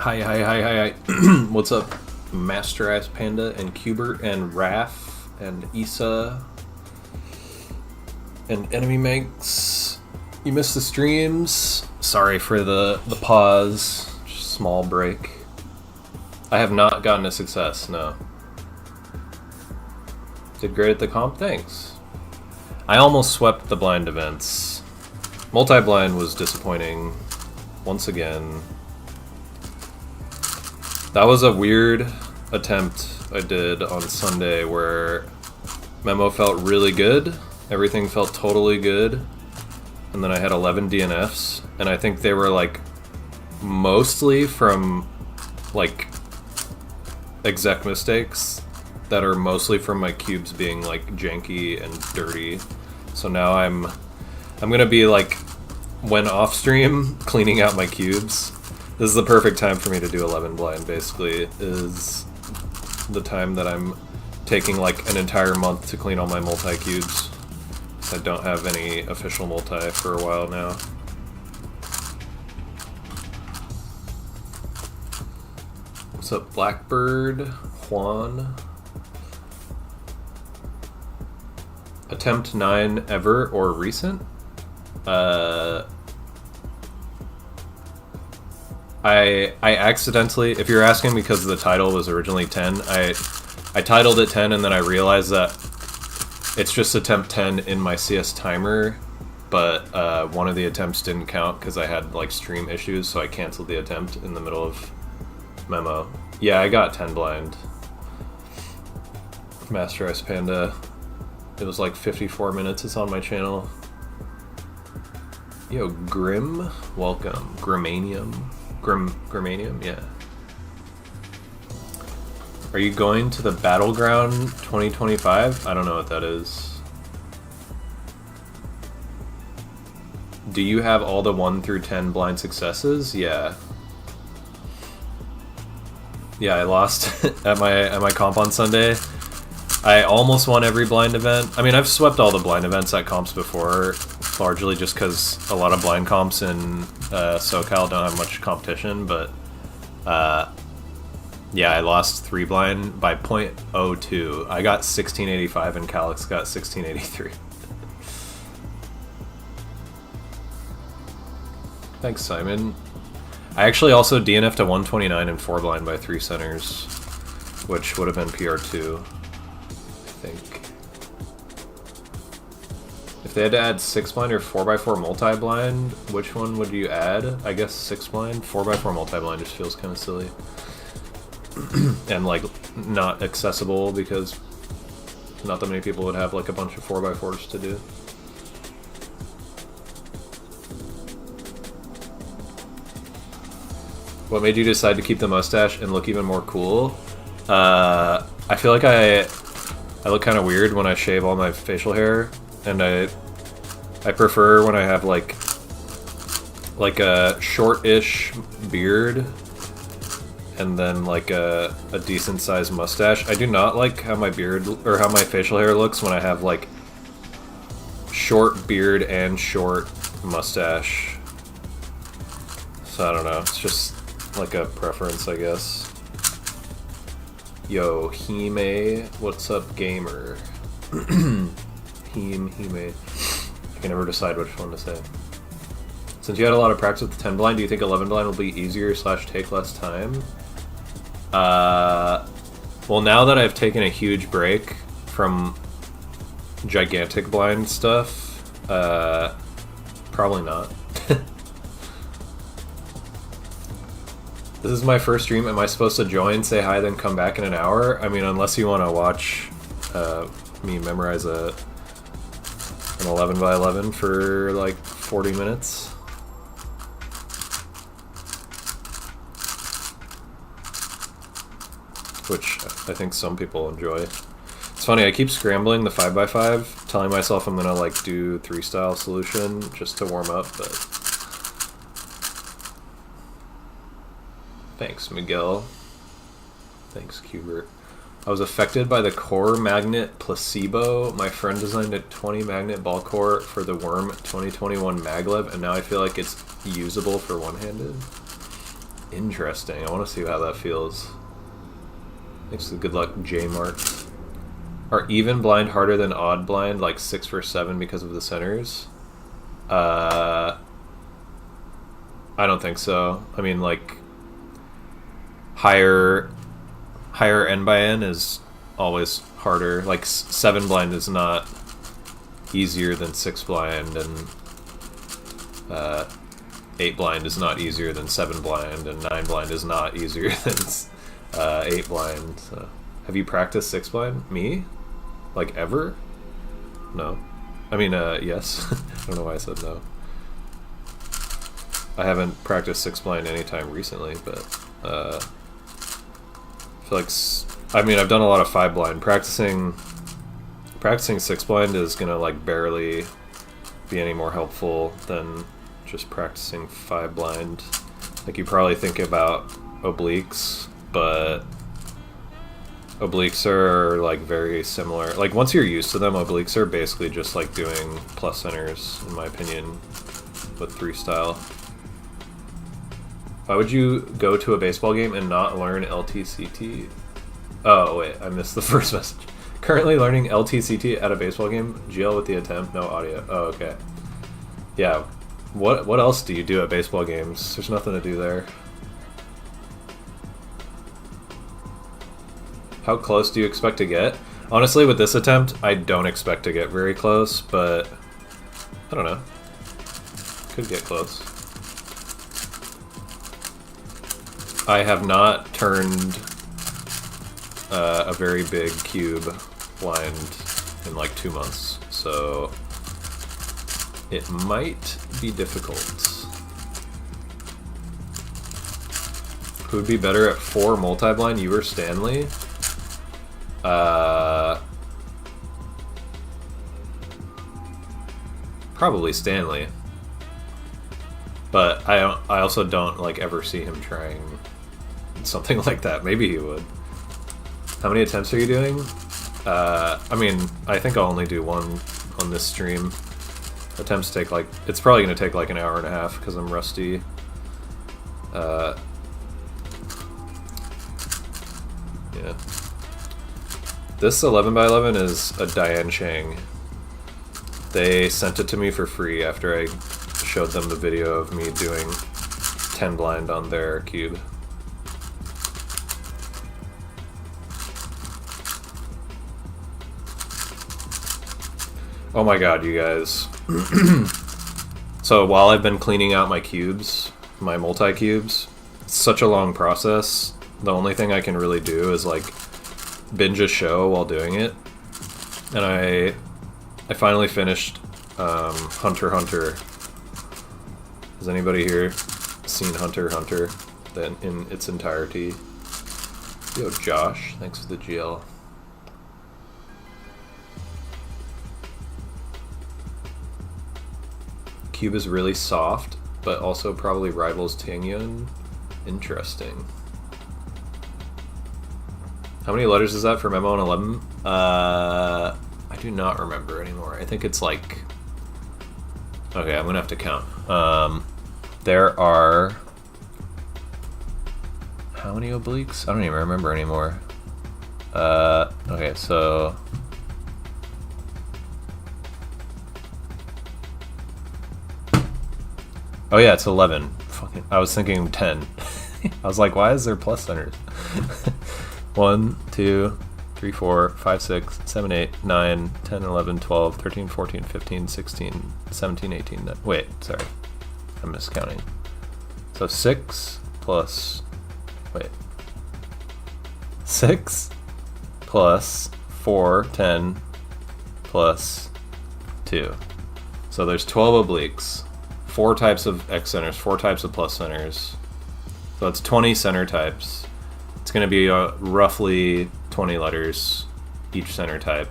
Hi. What's up, Master Ass Panda and Cubert and Raph and Issa and Enemy Manx? You missed the streams. Sorry for the pause. Just small break. I have not gotten a success, no. Did great at the comp, thanks. I almost swept the blind events. Multi-blind was disappointing once again. That was a weird attempt I did on Sunday where Memo felt really good, everything felt totally good, and then I had 11 DNFs, and I think they were like mostly from like exec mistakes that are mostly from my cubes being like janky and dirty. So now I'm gonna be like, when off stream, cleaning out my cubes. This is the perfect time for me to do 11 blind, basically, is the time that I'm taking like an entire month to clean all my multi-cubes. I don't have any official multi for a while now. What's up, Blackbird? Juan? Attempt 9 ever or recent? I accidentally, if you're asking because the title was originally 10, I titled it 10 and then I realized that it's just attempt 10 in my CS timer, but one of the attempts didn't count because I had like stream issues, so I canceled the attempt in the middle of Memo. Yeah, I got 10 blind. Master Ice Panda. It was like 54 minutes, it's on my channel. Yo, Grim, welcome. Grimanium, yeah. Are you going to the Battleground 2025? I don't know what that is. Do you have all the 1 through 10 blind successes? Yeah. Yeah, I lost at my comp on Sunday. I almost won every blind event. I mean, I've swept all the blind events at comps before, largely just because a lot of blind comps in SoCal don't have much competition, but yeah, I lost 3 blind by 0.02. I got 1685 and Calix got 1683. Thanks, Simon. I actually also DNF'd to 129 and 4 blind by 3 centers, which would have been PR2. I think. If they had to add 6 blind or 4x4 multi-blind, which one would you add? I guess 6 blind. 4x4 multi-blind just feels kind of silly. And like not accessible because not that many people would have like a bunch of 4x4s to do. What made you decide to keep the mustache and look even more cool? I feel like I look kind of weird when I shave all my facial hair, and I prefer when I have like a short-ish beard and then like a decent sized mustache. I do not like how my beard or how my facial hair looks when I have like short beard and short mustache. So I don't know, it's just like a preference, I guess. Yo, Hime, what's up, gamer? Hime. I can never decide which one to say. Since you had a lot of practice with the 10 blind, do you think 11 blind will be easier / take less time? Well, now that I've taken a huge break from gigantic blind stuff, probably not. This is my first stream. Am I supposed to join, say hi, then come back in an hour? I mean, unless you want to watch me memorize an 11 by 11 for like 40 minutes. Which I think some people enjoy. It's funny, I keep scrambling the 5x5, telling myself I'm gonna like do 3-style solution just to warm up, but... Thanks, Miguel. Thanks, Cubert. I was affected by the core magnet placebo. My friend designed a 20 magnet ball core for the Worm 2021 maglev, and now I feel like it's usable for one-handed. Interesting. I want to see how that feels. Thanks for the good luck, J Marks. Are even blind harder than odd blind, like 6 for 7 because of the centers? I don't think so. I mean, like, higher N by N is always harder. Like, 7 blind is not easier than 6 blind, and 8 blind is not easier than 7 blind, and 9 blind is not easier than 8 blind. So. Have you practiced 6 blind? Me? Like, ever? No. I mean, yes. I don't know why I said no. I haven't practiced 6 blind anytime recently, but I feel like I mean, I've done a lot of 5 blind. Practicing 6 blind is gonna like barely be any more helpful than just practicing 5 blind. Like, you probably think about obliques, but obliques are like very similar. Like, once you're used to them, obliques are basically just like doing plus centers, in my opinion, with 3 style. Why would you go to a baseball game and not learn LTCT? Oh, wait, I missed the first message. Currently learning LTCT at a baseball game. GL with the attempt, no audio. Oh, okay. Yeah. What else do you do at baseball games? There's nothing to do there. How close do you expect to get? Honestly, with this attempt, I don't expect to get very close, but I don't know. Could get close. I have not turned a very big cube blind in like 2 months, so it might be difficult. Who would be better at 4 multi-blind? You or Stanley? Probably Stanley. But I also don't like ever see him trying something like that. Maybe he would. How many attempts are you doing? I mean, I think I'll only do 1 on this stream. Attempts take like, it's probably going to take like an hour and a half because I'm rusty. Yeah. This 11x11 is a Diane Chang. They sent it to me for free after I showed them the video of me doing 10 blind on their cube. Oh my god, you guys. So while I've been cleaning out my cubes, my multi-cubes, it's such a long process. The only thing I can really do is like binge a show while doing it. And I finally finished Hunter x Hunter. Has anybody here seen Hunter x Hunter in its entirety? Yo, Josh, thanks for the GL. Cube is really soft, but also probably rivals Tangyun. Interesting. How many letters is that for Memo on 11? I do not remember anymore. I think it's like... Okay, I'm gonna have to count. There are... How many obliques? I don't even remember anymore. Okay, so... Oh yeah, it's 11. Fucking, I was thinking 10. I was like, why is there plus centers? 1, 2, 3, 4, 5, 6, 7, 8, 9, 10, 11, 12, 13, 14, 15, 16, 17, 18. Wait, sorry. I'm miscounting. So 6 plus... Wait. 6 plus 4, 10 plus 2. So there's 12 obliques. 4 types of X centers, 4 types of plus centers. So that's 20 center types. It's going to be roughly 20 letters each center type.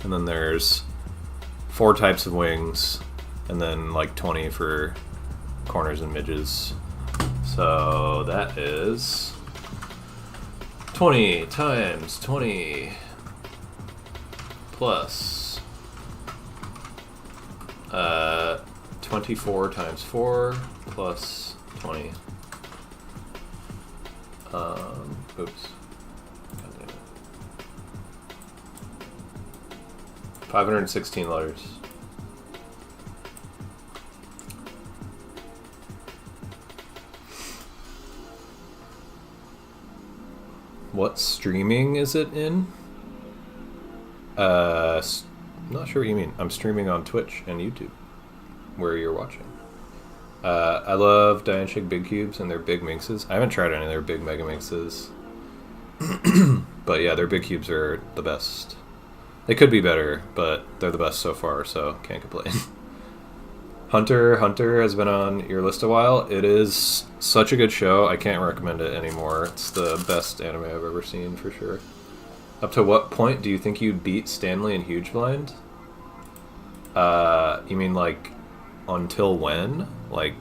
And then there's 4 types of wings, and then like 20 for corners and midges. So that is 20 times 20 plus 24 times 4 plus 20. Oops. God damn it. 516 letters. What streaming is it in? Not sure what you mean. I'm streaming on Twitch and YouTube, where you're watching. I love Diane Shake Big Cubes and their big mixes. I haven't tried any of their big mega mixes. But yeah, their big cubes are the best. They could be better, but they're the best so far, so can't complain. Hunter has been on your list a while. It is such a good show. I can't recommend it anymore. It's the best anime I've ever seen, for sure. Up to what point do you think you'd beat Stanley in Huge Blind? You mean like until when? Like,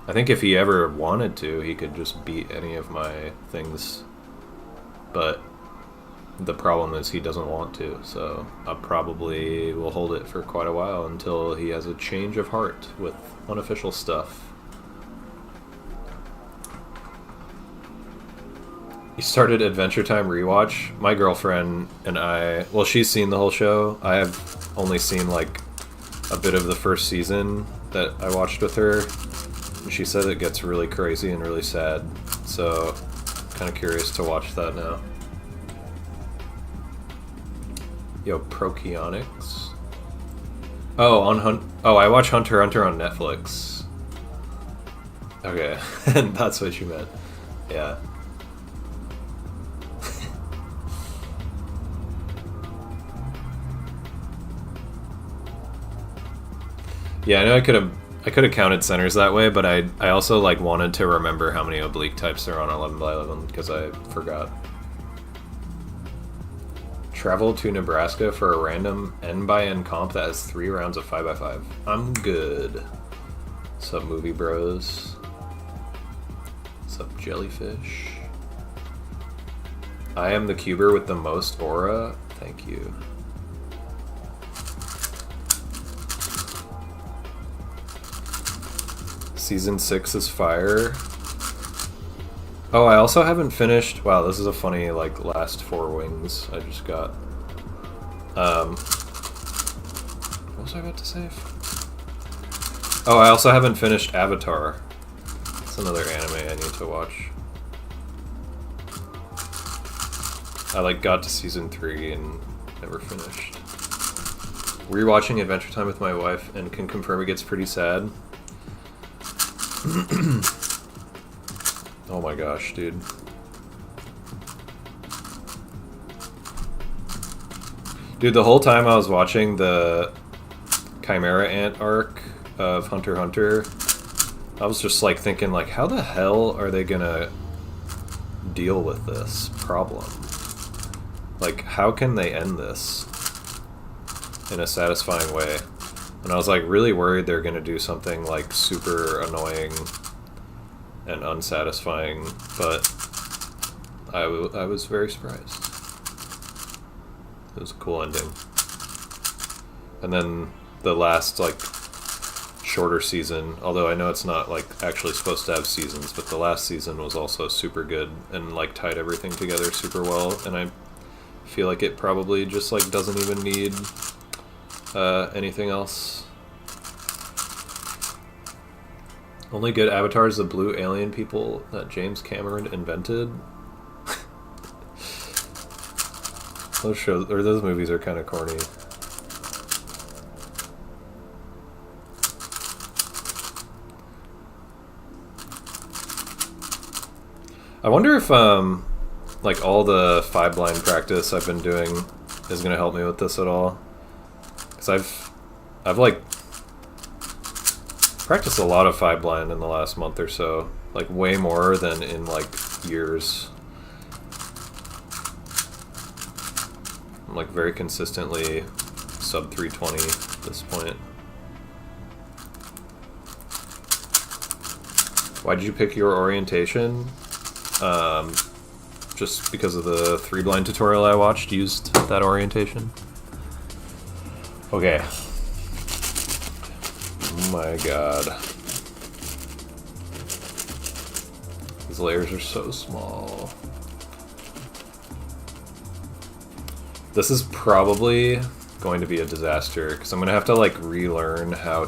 I think if he ever wanted to, he could just beat any of my things. But the problem is he doesn't want to, so I probably will hold it for quite a while until he has a change of heart with unofficial stuff. You started Adventure Time rewatch. My girlfriend and I, well, she's seen the whole show. I have only seen like a bit of the first season that I watched with her. And she said it gets really crazy and really sad. So, kind of curious to watch that now. Yo, Prokionics. Oh, I watch Hunter x Hunter on Netflix. Okay, that's what you meant. Yeah. Yeah, I know I could have counted centers that way, but I also like wanted to remember how many oblique types there are on 11 by 11 because I forgot. Travel to Nebraska for a random N by N comp that has 3 rounds of 5 by 5. I'm good. Sup, movie bros? Sup, jellyfish? I am the cuber with the most aura. Thank you. Season 6 is fire. Oh, I also haven't finished... Wow, this is a funny, like, last 4 wings I just got. What was I about to say? Oh, I also haven't finished Avatar. It's another anime I need to watch. I, like, got to season 3 and never finished. Rewatching Adventure Time with my wife and can confirm it gets pretty sad. Oh my gosh, dude. Dude, the whole time I was watching the Chimera Ant arc of Hunter x Hunter, I was just like thinking, like, how the hell are they gonna deal with this problem? Like, how can they end this in a satisfying way? And I was like really worried they're gonna do something like super annoying and unsatisfying, but I was very surprised. It was a cool ending. And then the last, like, shorter season, although I know it's not, like, actually supposed to have seasons, but the last season was also super good and, like, tied everything together super well, and I feel like it probably just, like, doesn't even need anything else. Only good Avatar is the blue alien people that James Cameron invented. Those shows, or those movies, are kind of corny. I wonder if like all the 5 blind practice I've been doing is gonna help me with this at all. Because I've like practiced a lot of 5 blind in the last month or so, like way more than in like years. I'm like very consistently sub 320 at this point. Why did you pick your orientation? Just because of the 3 blind tutorial I watched used that orientation. Okay. Oh my god. These layers are so small. This is probably going to be a disaster because I'm gonna have to like relearn how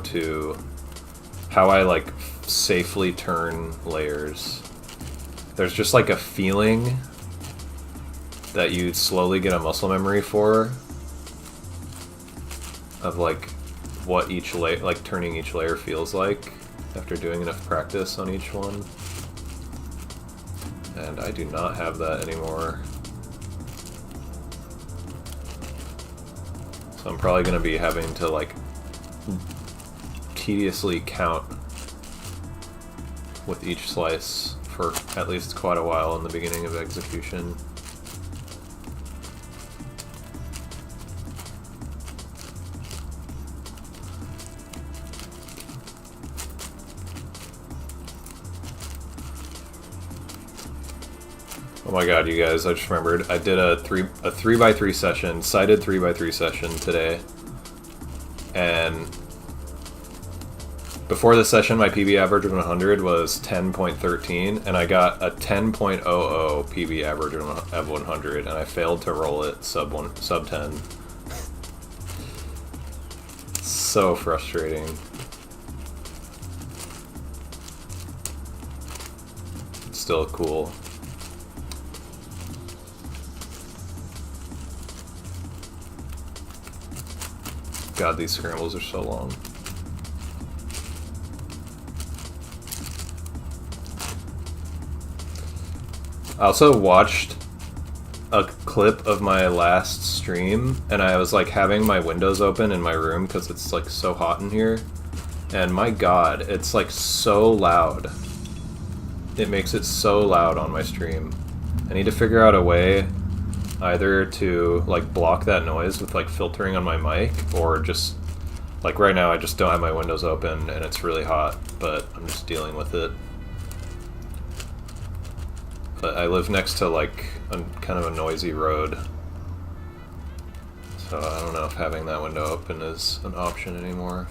I like safely turn layers. There's just like a feeling that you slowly get a muscle memory for of like what each layer, like turning each layer feels like after doing enough practice on each one. And I do not have that anymore. So I'm probably going to be having to like tediously count with each slice for at least quite a while in the beginning of execution. Oh my god, you guys, I just remembered. I did a 3x3 session, cited 3x3 session today. And before the session, my PB average of 100 was 10.13, and I got a 10.00 PB average of 100, and I failed to roll it sub 10. So frustrating. Still cool. God, these scrambles are so long. I also watched a clip of my last stream, and I was like having my windows open in my room because it's like so hot in here. And my god, it's like so loud. It makes it so loud on my stream. I need to figure out a way either to like block that noise with like filtering on my mic, or just like right now I just don't have my windows open and it's really hot, but I'm just dealing with it. But I live next to like kind of a noisy road, so I don't know if having that window open is an option anymore.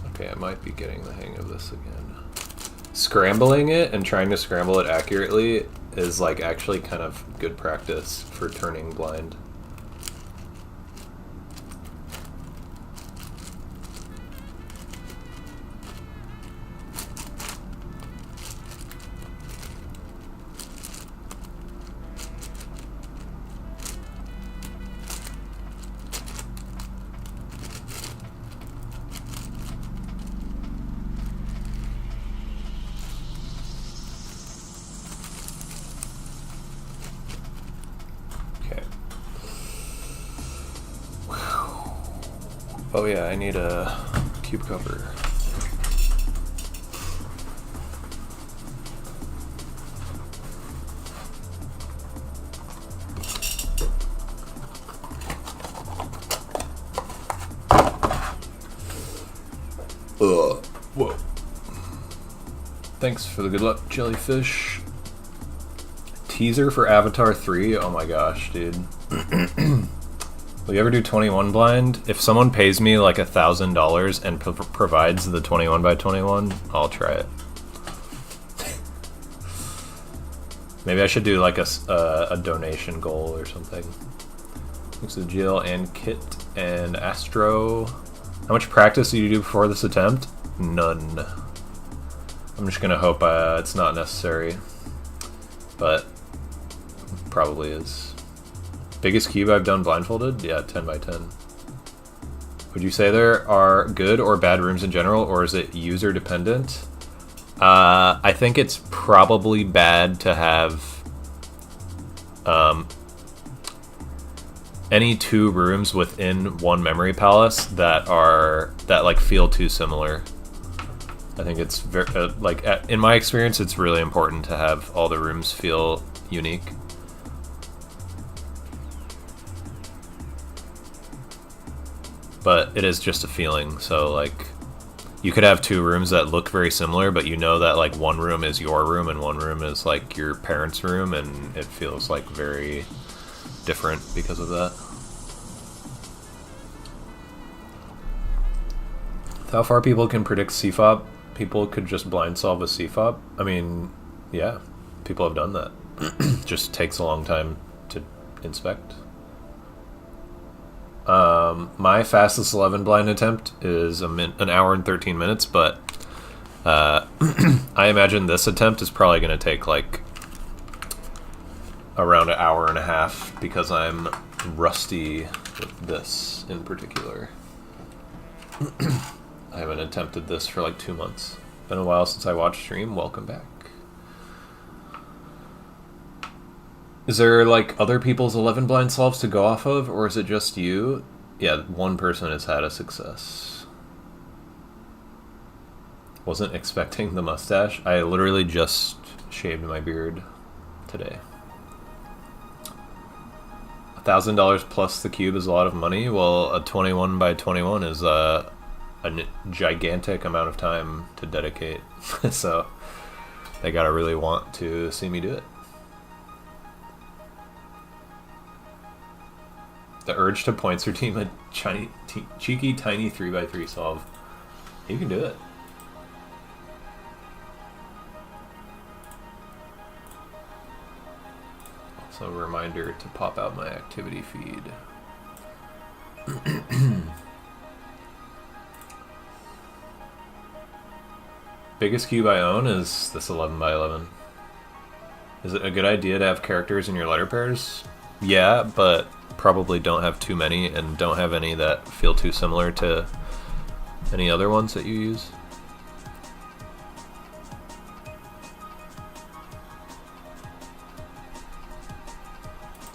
Okay, I might be getting the hang of this again. Scrambling it and trying to scramble it accurately is like actually kind of good practice for turning blind. Oh yeah, I need a cube cover. Whoa. Thanks for the good luck, jellyfish. Teaser for Avatar 3? Oh my gosh, dude. Will you ever do 21 blind? If someone pays me like $1,000 and provides the 21 by 21, I'll try it. Maybe I should do like a donation goal or something. Thanks to Jill and Kit and Astro. How much practice do you do before this attempt? None. I'm just gonna hope it's not necessary, but probably is. Biggest cube I've done blindfolded? Yeah, 10 by 10. Would you say there are good or bad rooms in general, or is it user dependent? I think it's probably bad to have any two rooms within one memory palace that like feel too similar. I think it's very in my experience, it's really important to have all the rooms feel unique. But it is just a feeling, so like you could have two rooms that look very similar, but you know that like one room is your room and one room is like your parents' room, and it feels like very different because of that. How far people can predict CFOP, people could just blind solve a CFOP. I mean, yeah, people have done that. Just takes a long time to inspect. My fastest 11 blind attempt is an hour and 13 minutes, but I imagine this attempt is probably going to take like around an hour and a half because I'm rusty with this in particular. I haven't attempted this for like 2 months. Been a while since I watched stream. Welcome back. Is there like other people's 11 blind solves to go off of, or is it just you? Yeah, one person has had a success. Wasn't expecting the mustache. I literally just shaved my beard today. $1,000 plus the cube is a lot of money. Well, a 21 by 21 is a gigantic amount of time to dedicate. So they gotta really want to see me do it. The urge to points team a cheeky tiny 3x3 solve. You can do it. Also a reminder to pop out my activity feed. Biggest cube I own is this 11 by 11. Is it a good idea to have characters in your letter pairs? Yeah, but probably don't have too many and don't have any that feel too similar to any other ones that you use.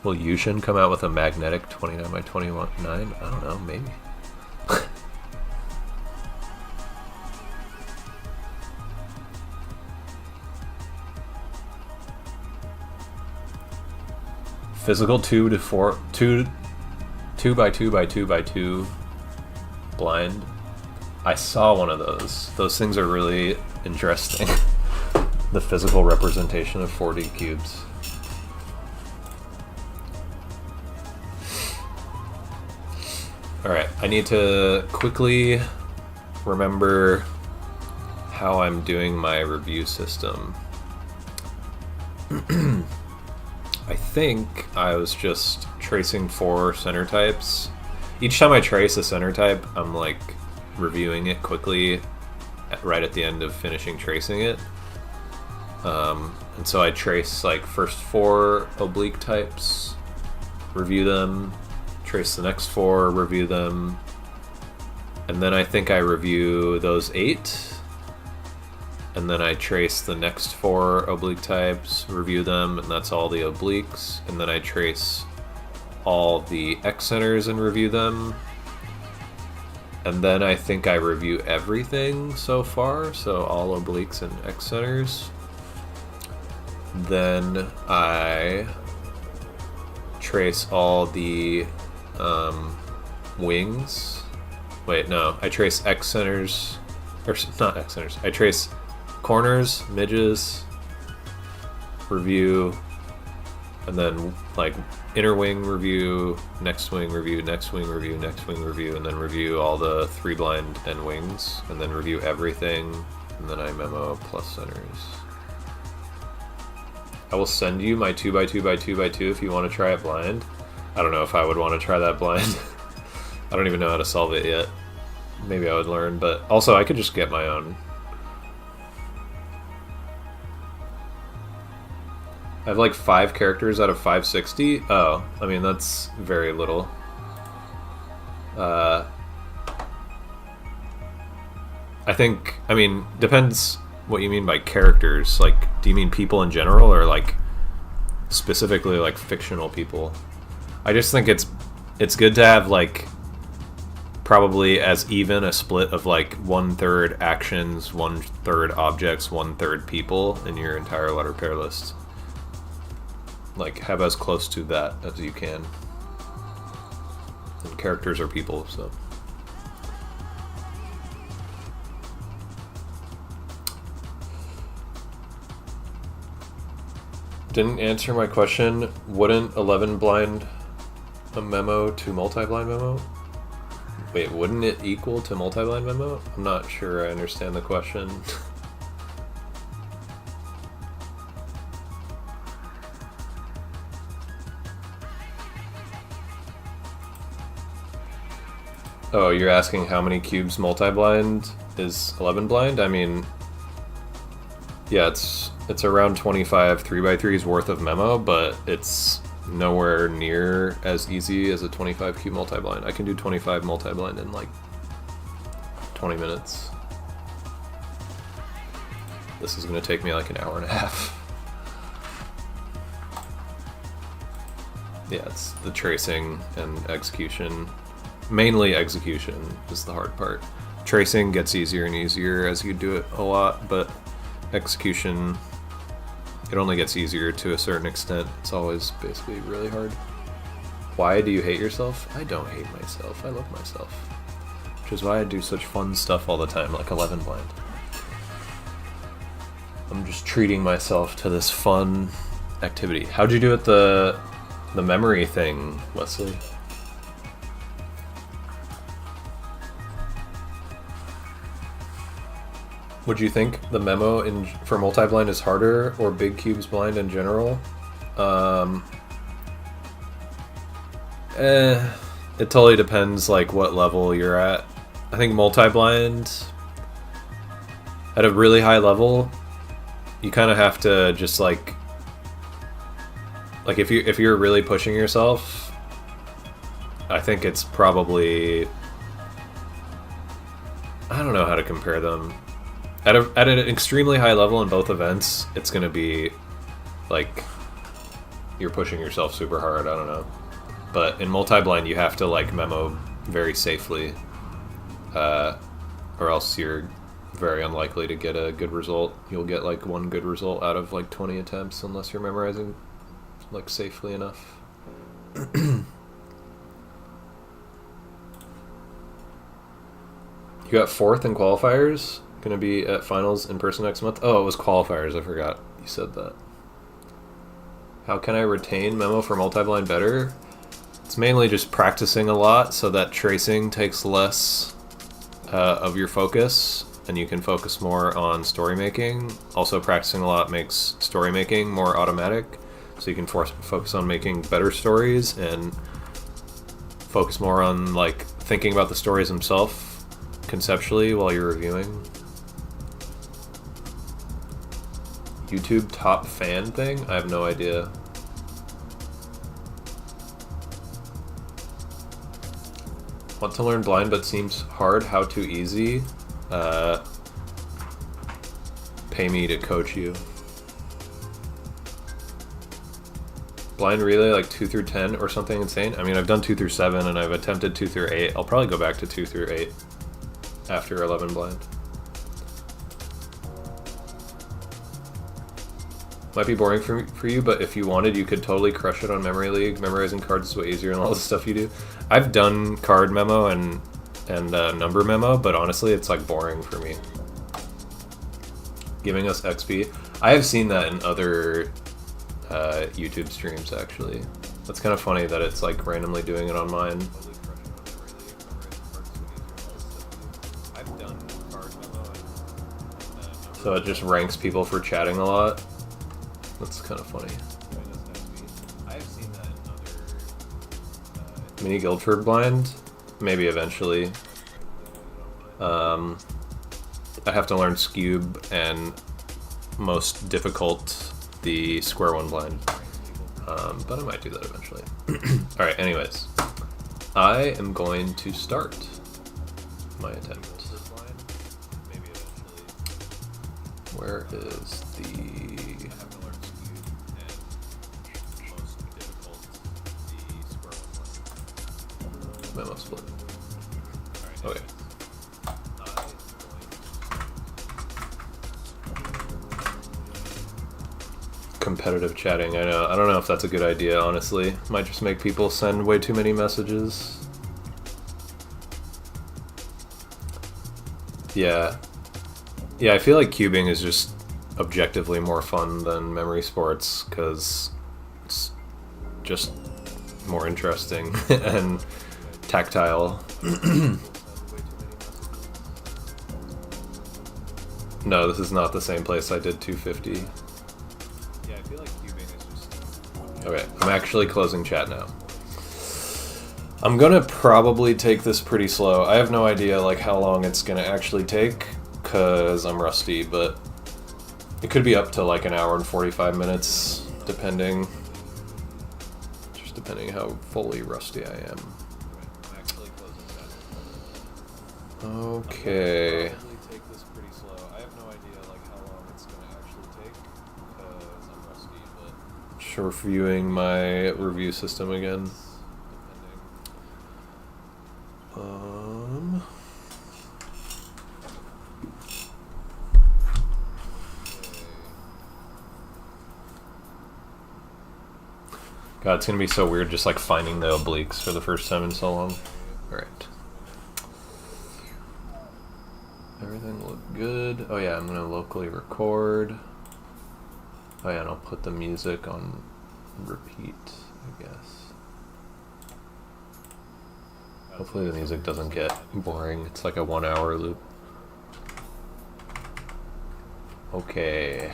Will Yushin come out with a magnetic 29 by 29? I don't know, maybe. Physical 2 by 2 by 2 by 2 blind. I saw one of those. Those things are really interesting. The physical representation of 4D cubes. Alright, I need to quickly remember how I'm doing my review system. I think I was just tracing 4 center types. Each time I trace a center type, I'm like reviewing it quickly right at the end of finishing tracing it. And so I trace like first 4 oblique types, review them, trace the next 4, review them, and then I think I review those 8. And then I trace the next 4 oblique types, review them, and that's all the obliques. And then I trace all the X centers and review them. And then I think I review everything so far, so all obliques and X centers. Then I trace all the wings. Wait, no, I trace X centers, or not X centers, I trace corners, midges, review, and then like inner wing review, next wing review, next wing review, next wing review, and then review all the 3 blind and wings, and then review everything, and then I memo plus centers. I will send you my 2 by 2 by 2 by 2 if you want to try it blind. I don't know if I would want to try that blind. I don't even know how to solve it yet. Maybe I would learn, but also I could just get my own. I have like 5 characters out of 560. Oh, I mean, that's very little. I think, I mean, depends what you mean by characters. Like, do you mean people in general or like specifically like fictional people? I just think it's good to have like probably as even a split of like 1/3 actions, 1/3 objects, 1/3 people in your entire letter pair list. Like, have as close to that as you can. And characters are people, so. Didn't answer my question. Wouldn't 11 blind a memo to multi-blind memo? Wait, wouldn't it equal to multi-blind memo? I'm not sure I understand the question. Oh, you're asking how many cubes multi-blind is 11 blind? I mean, yeah, it's around 25 3x3s worth of memo, but it's nowhere near as easy as a 25 cube multi-blind. I can do 25 multi-blind in like 20 minutes. This is going to take me like an hour and a half. Yeah, it's the tracing and execution. Mainly execution is the hard part. Tracing gets easier and easier as you do it a lot, but execution, it only gets easier to a certain extent. It's always basically really hard. Why do you hate yourself? I don't hate myself. I love myself. Which is why I do such fun stuff all the time, like 11 blind. I'm just treating myself to this fun activity. How'd you do at the memory thing, Wesley? Would you think the memo for multi-blind is harder or big cubes blind in general? It totally depends like what level you're at. I think multi-blind at a really high level, you kind of have to just like if you're really pushing yourself, I think it's probably, I don't know how to compare them. At an extremely high level in both events, it's going to be like you're pushing yourself super hard. I don't know. But in multi-blind, you have to like memo very safely, or else you're very unlikely to get a good result. You'll get like one good result out of like 20 attempts unless you're memorizing like safely enough. You got 4th in qualifiers? Going to be at finals in person next month? Oh, it was qualifiers. I forgot you said that. How can I retain memo for multi-blind better? It's mainly just practicing a lot so that tracing takes less of your focus and you can focus more on story making. Also, practicing a lot makes story making more automatic, so you can focus on making better stories and focus more on like thinking about the stories themselves conceptually while you're reviewing. YouTube top fan thing? I have no idea. Want to learn blind but seems hard. How to easy? Pay me to coach you. Blind relay like 2 through 10 or something insane? I mean, I've done 2 through 7 and I've attempted 2 through 8. I'll probably go back to 2 through 8 after 11 blind. Might be boring for you, but if you wanted, you could totally crush it on Memory League. Memorizing cards is way easier than all the stuff you do. I've done card memo and number memo, but honestly, it's like boring for me. Giving us XP. I have seen that in other YouTube streams, actually. That's kind of funny that it's like randomly doing it on mine. So it just ranks people for chatting a lot. That's kind of funny. Mini Guildford blind? Maybe eventually. I have to learn Scube and most difficult, the square one blind. But I might do that eventually. Alright, anyways. I am going to start my attempt. Where is the memo split? Okay. Competitive chatting, I know. I don't know if that's a good idea, honestly. Might just make people send way too many messages. Yeah. Yeah, I feel like cubing is just objectively more fun than memory sports because it's just more interesting and tactile. No, this is not the same place I did 250. Yeah, I feel like cubing is just... Okay, I'm actually closing chat now. I'm gonna probably take this pretty slow. I have no idea like how long it's gonna actually take, cause I'm rusty, but it could be up to like an hour and 45 minutes, depending. Just depending how fully rusty I am. I'm actually closing chat. Okay. Take this pretty slow. I have no idea like how long it's gonna actually take, cause I'm rusty, but just reviewing my review system again. God, it's gonna be so weird just like finding the obliques for the first time in so long. Alright. Everything looked good. Oh yeah, I'm gonna locally record. Oh yeah, and I'll put the music on repeat, I guess. Hopefully the music doesn't get boring. It's like a 1 hour loop. Okay.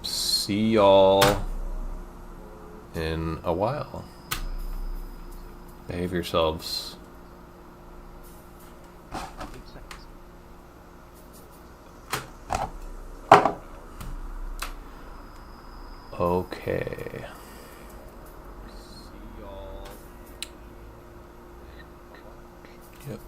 See y'all in a while. Behave yourselves. Okay. See y'all. Yep.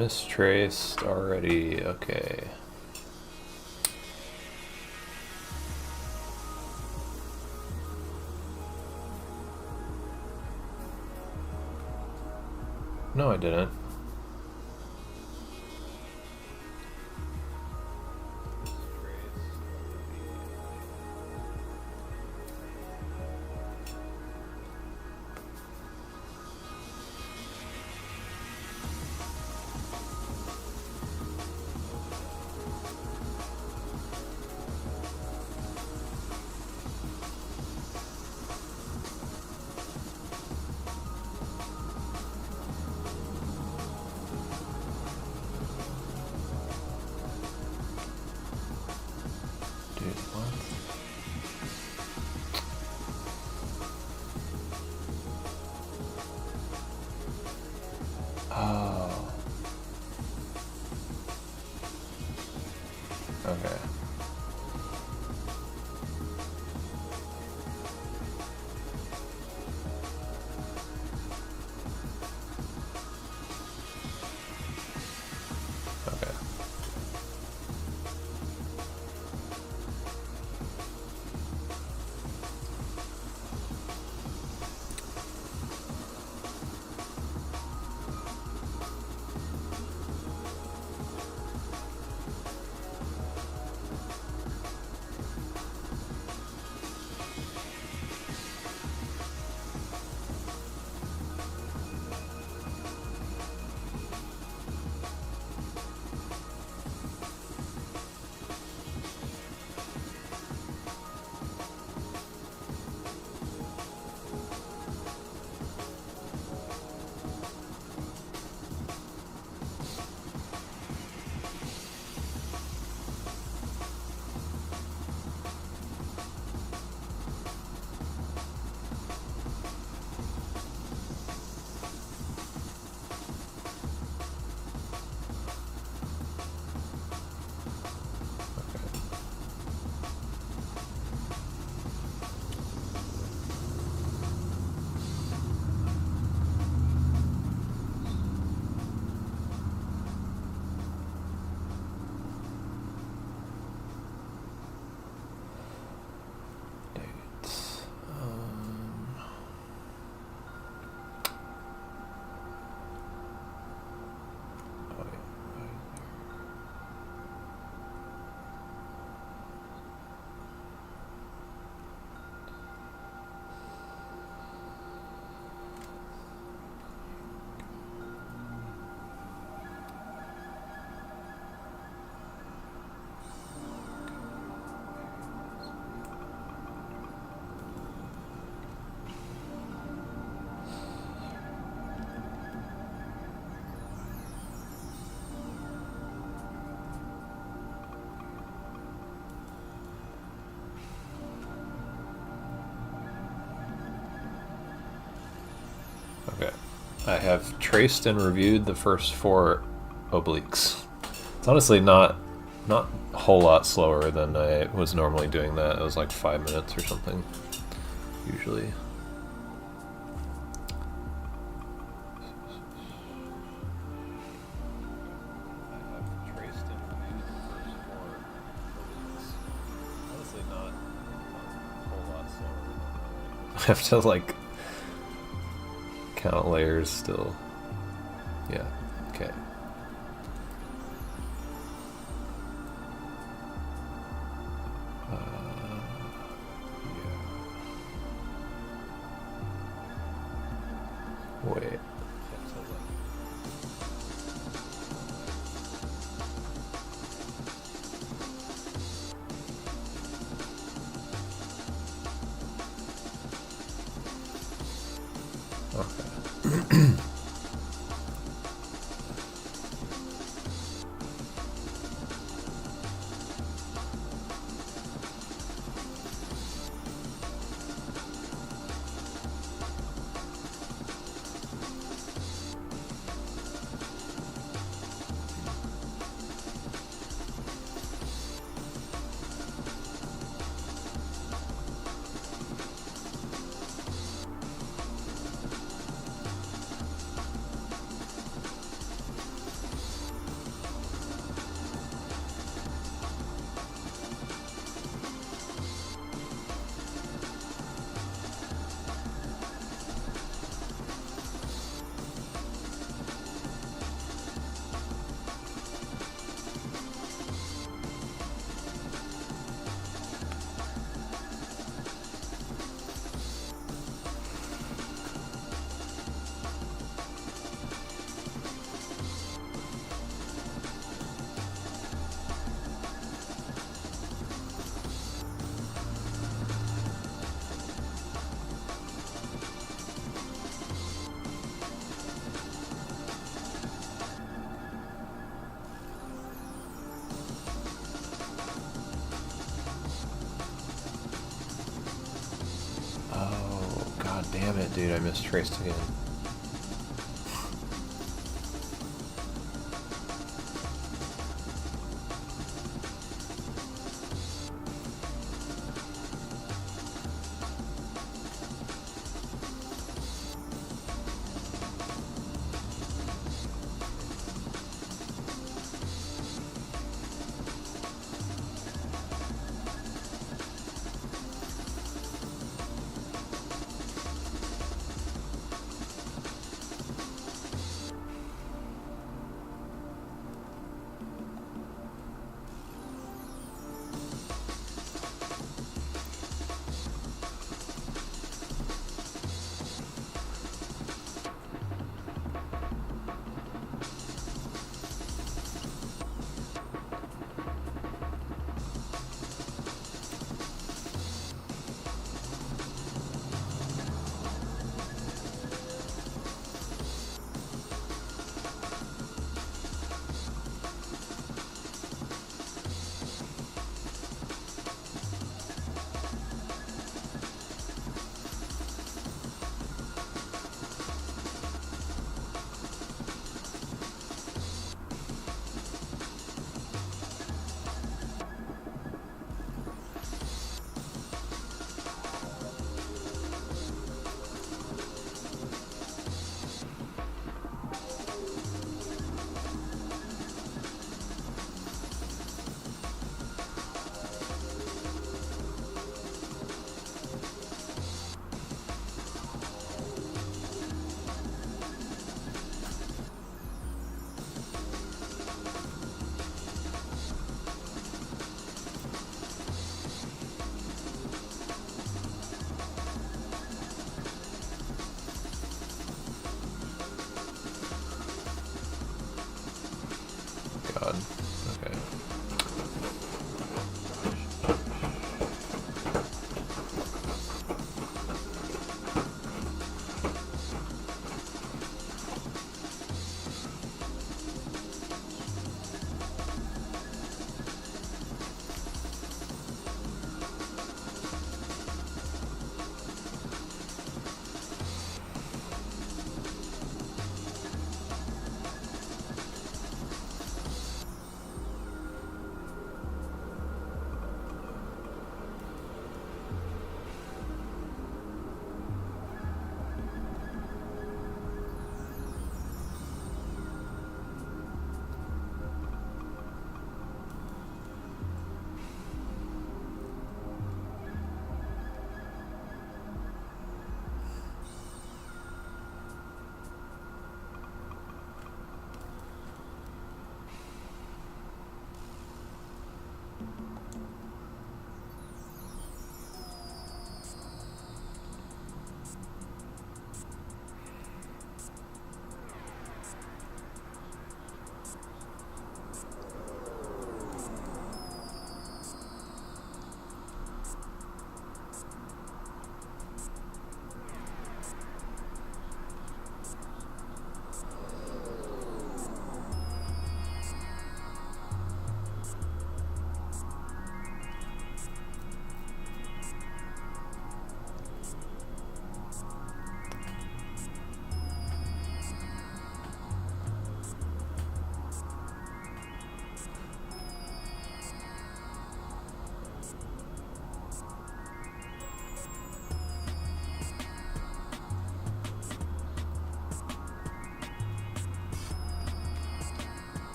Mistraced already, okay. No, I didn't. Oh. Okay. Okay. Okay. I have traced and reviewed the first 4 obliques. It's honestly not a whole lot slower than I was normally doing that. It was like 5 minutes or something, usually. I have to like count layers still. Yeah, okay. Wait. Okay. Damn it, dude, I mistraced again. God. Okay.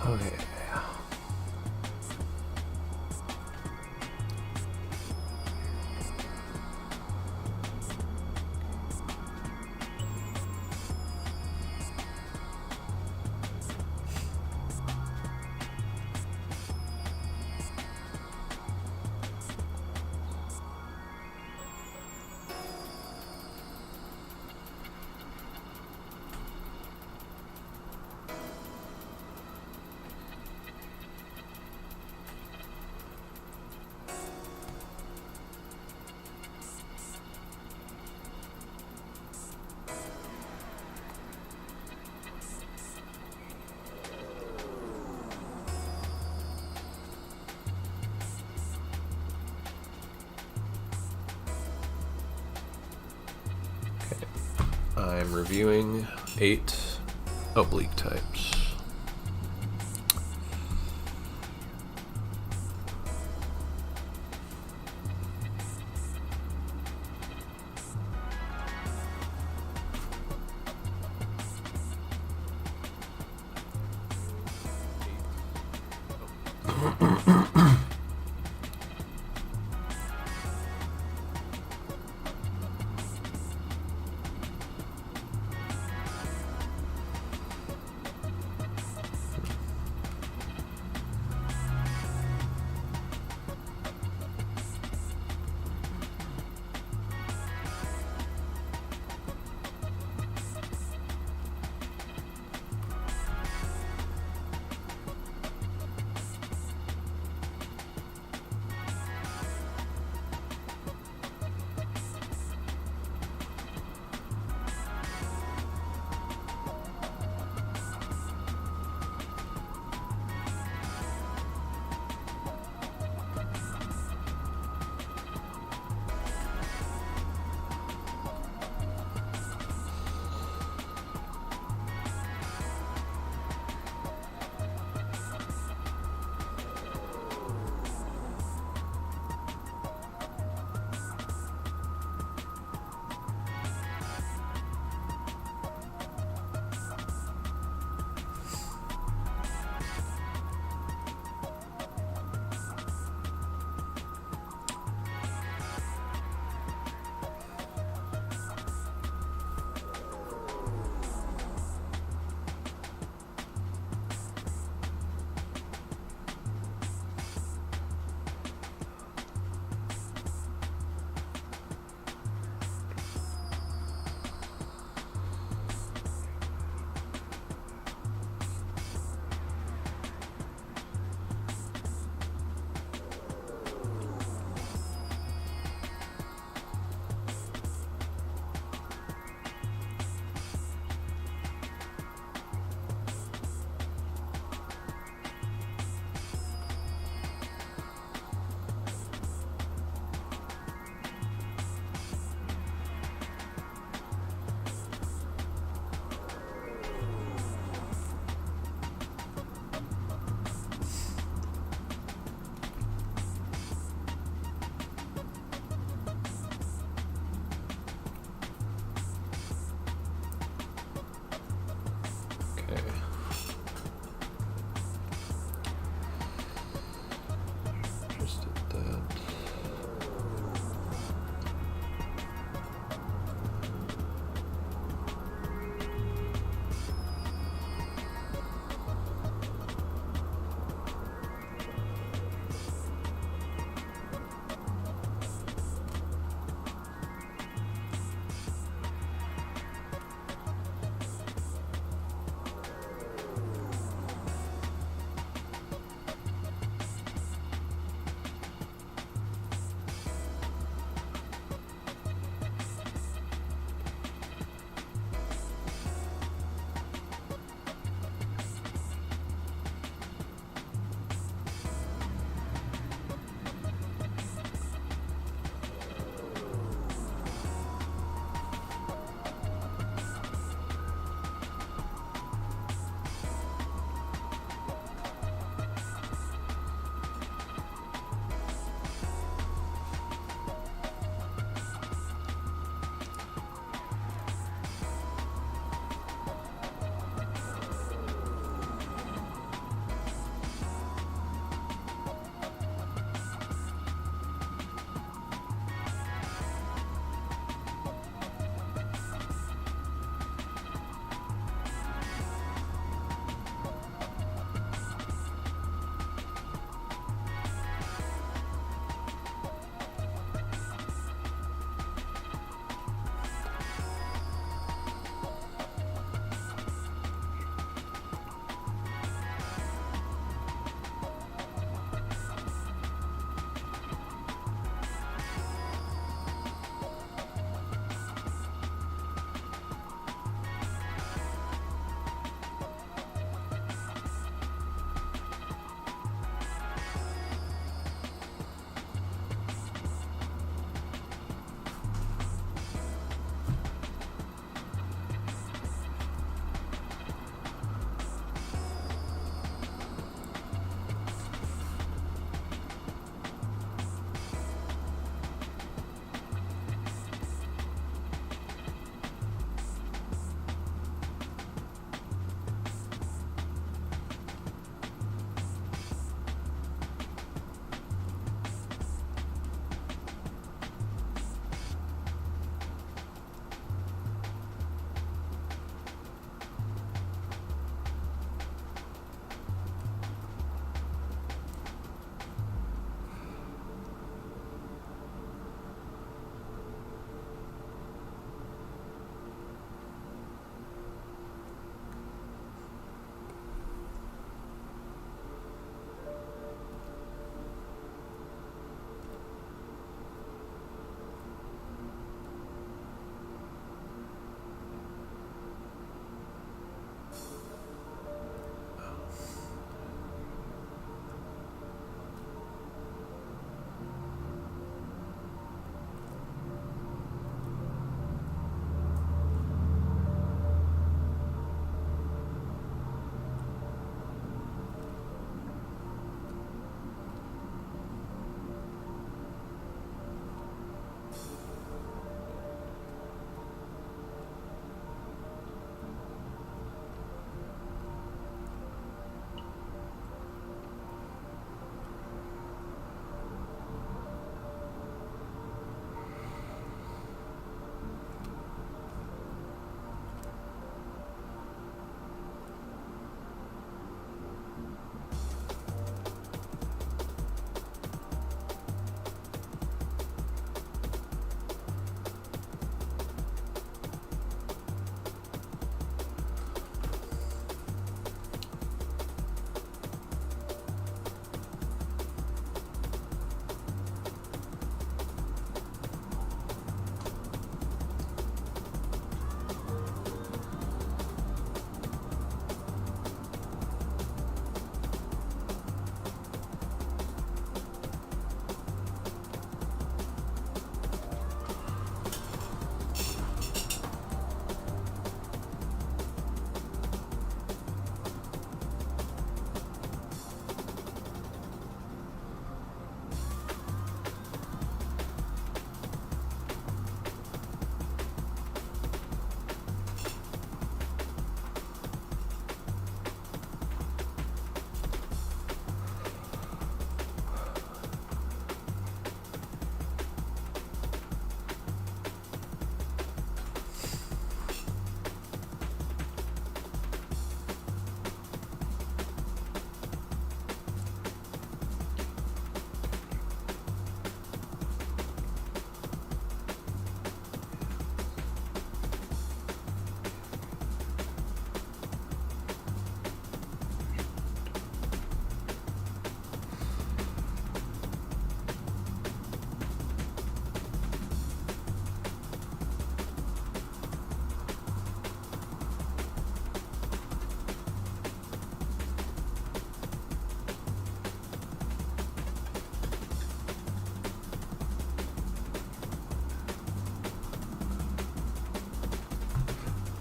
Okay. I'm reviewing 8 oblique types.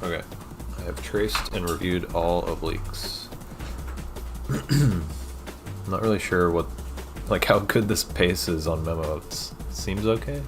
Okay. I have traced and reviewed all obliques. I'm not really sure what, like, how good this pace is on Memo. It seems okay.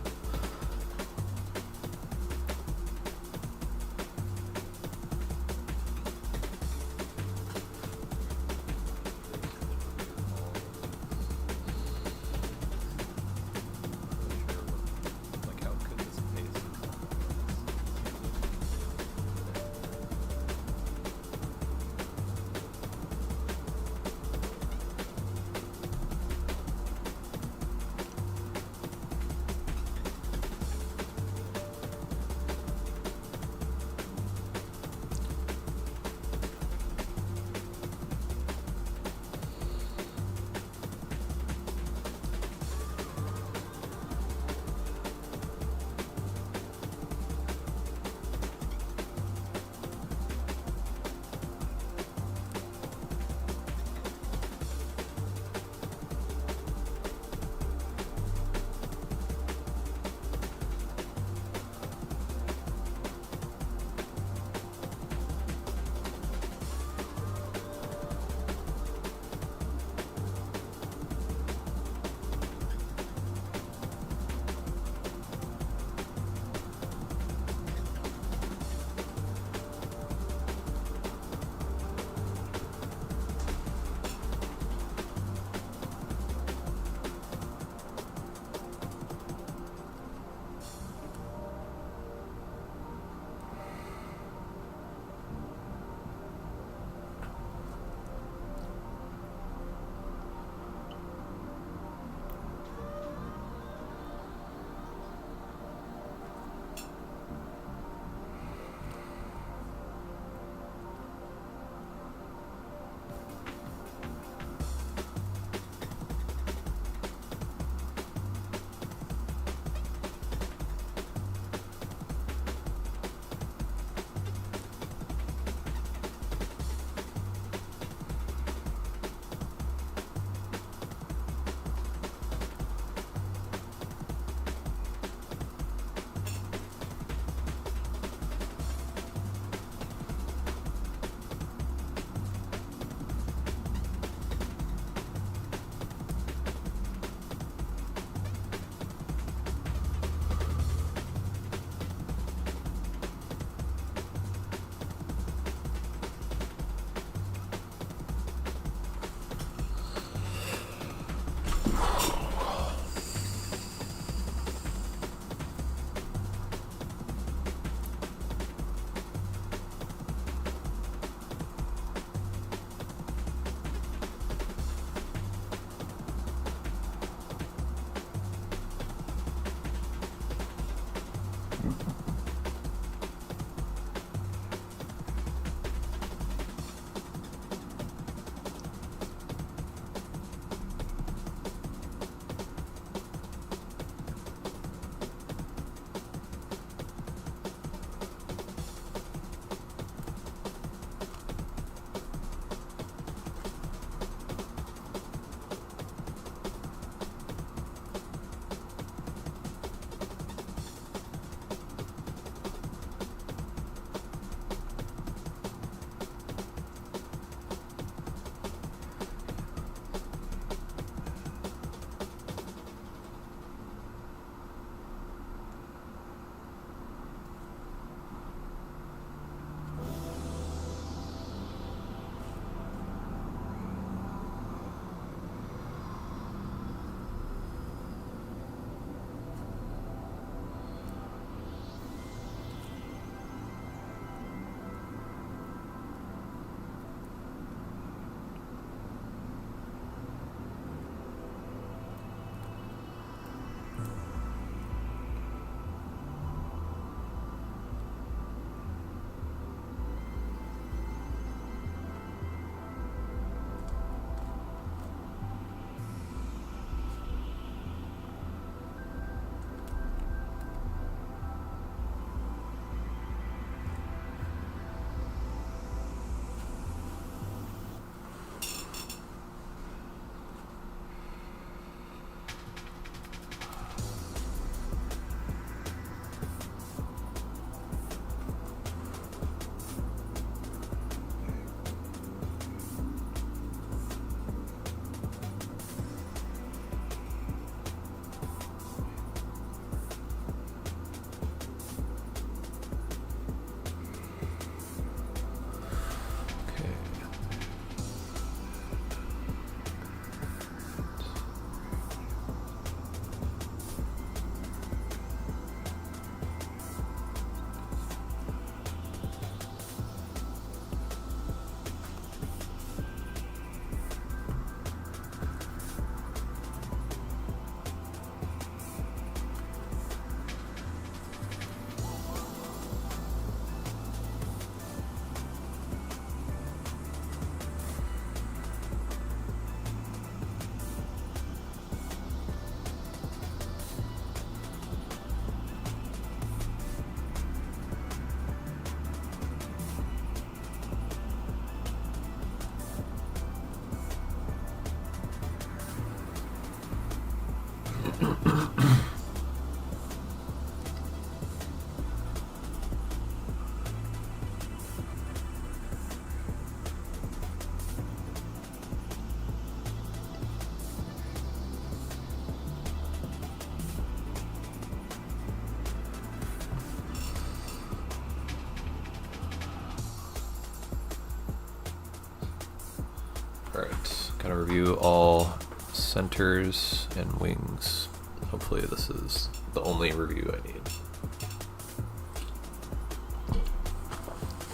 Alright, gotta review all centers and wings. Hopefully this is the only review I need.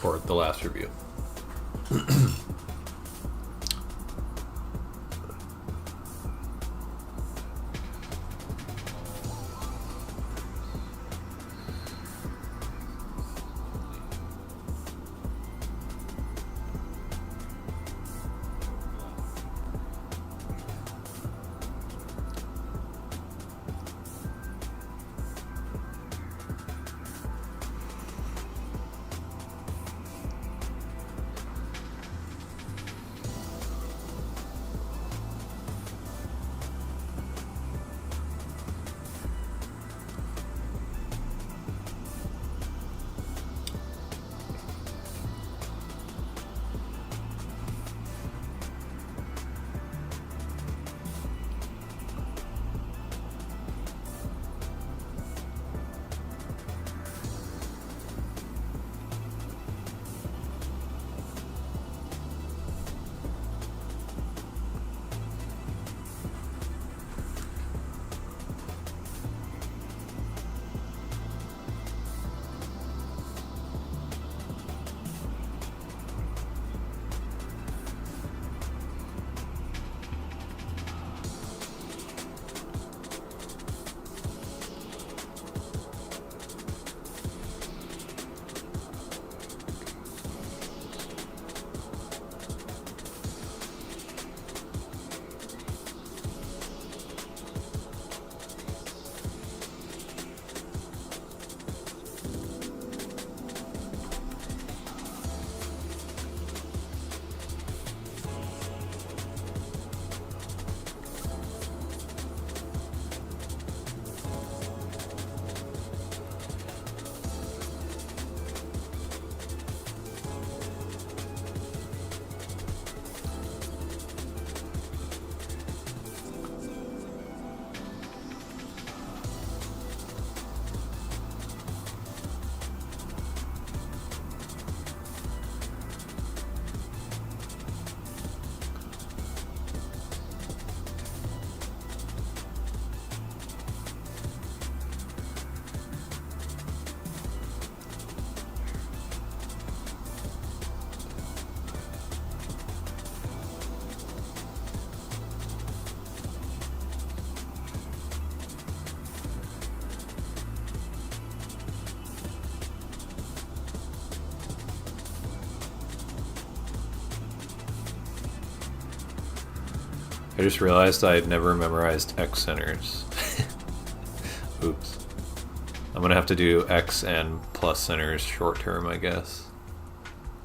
Or the last review. I just realized I had never memorized X centers. Oops. I'm gonna have to do X and plus centers short term, I guess.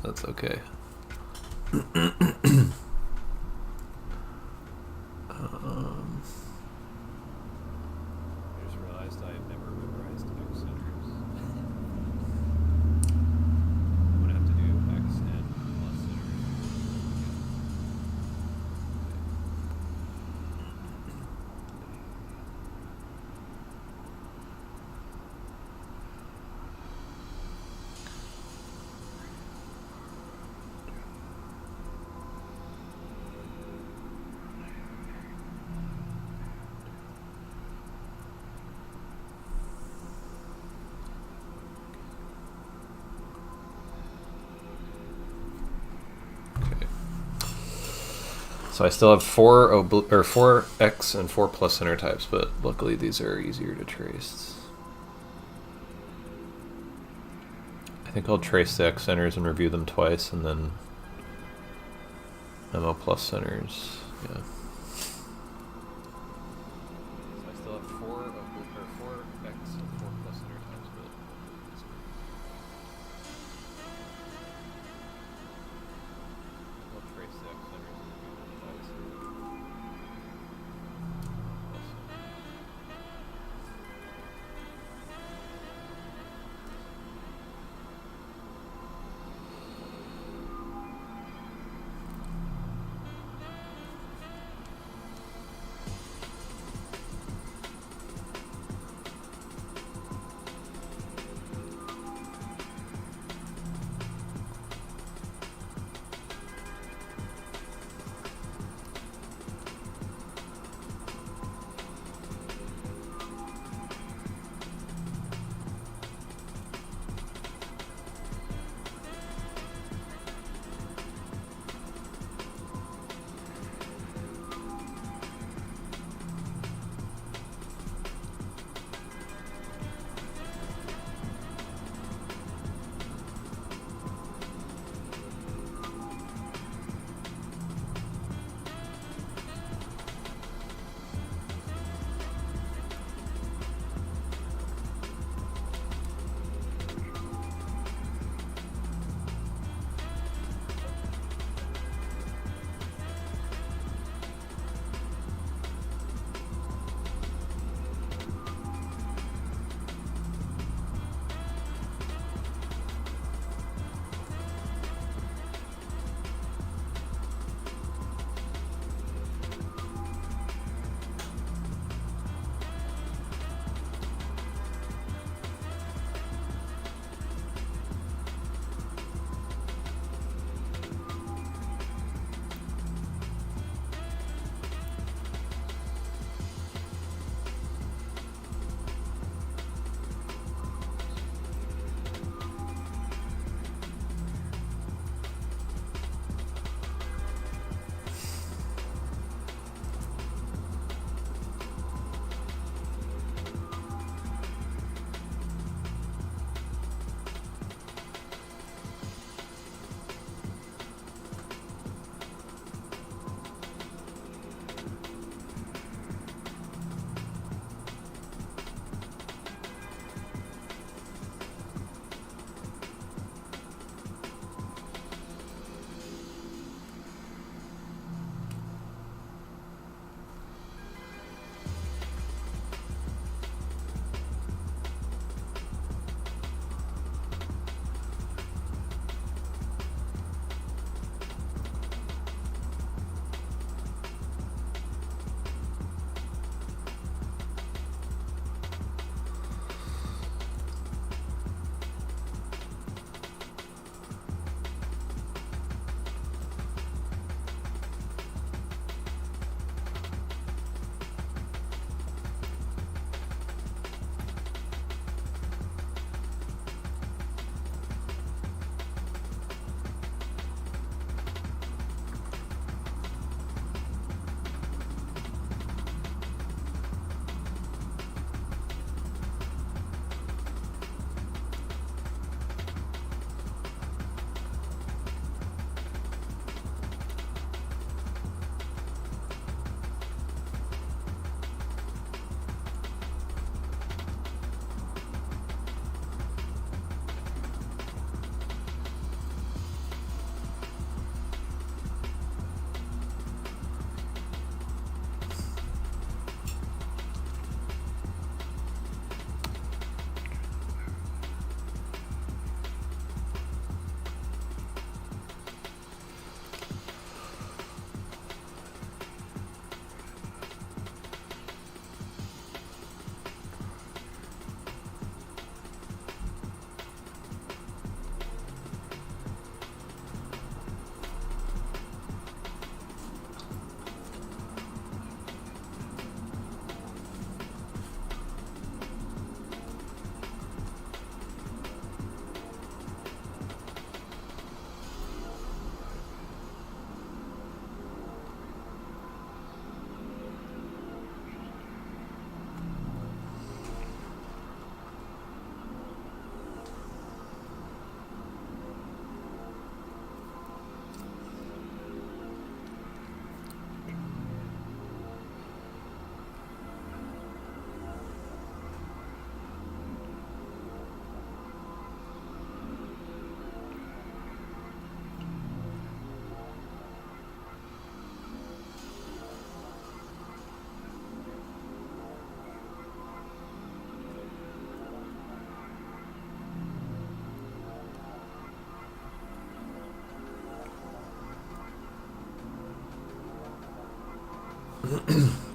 That's okay. I just realized I had never memorized X centers. I'm gonna have to do X and plus centers. So I still have four X and 4 plus center types, but luckily these are easier to trace. I think I'll trace the X centers and review them twice, and then MO plus centers. Yeah. So I still have four X and 4 plus center types, but I'll trace the X centers and review them twice.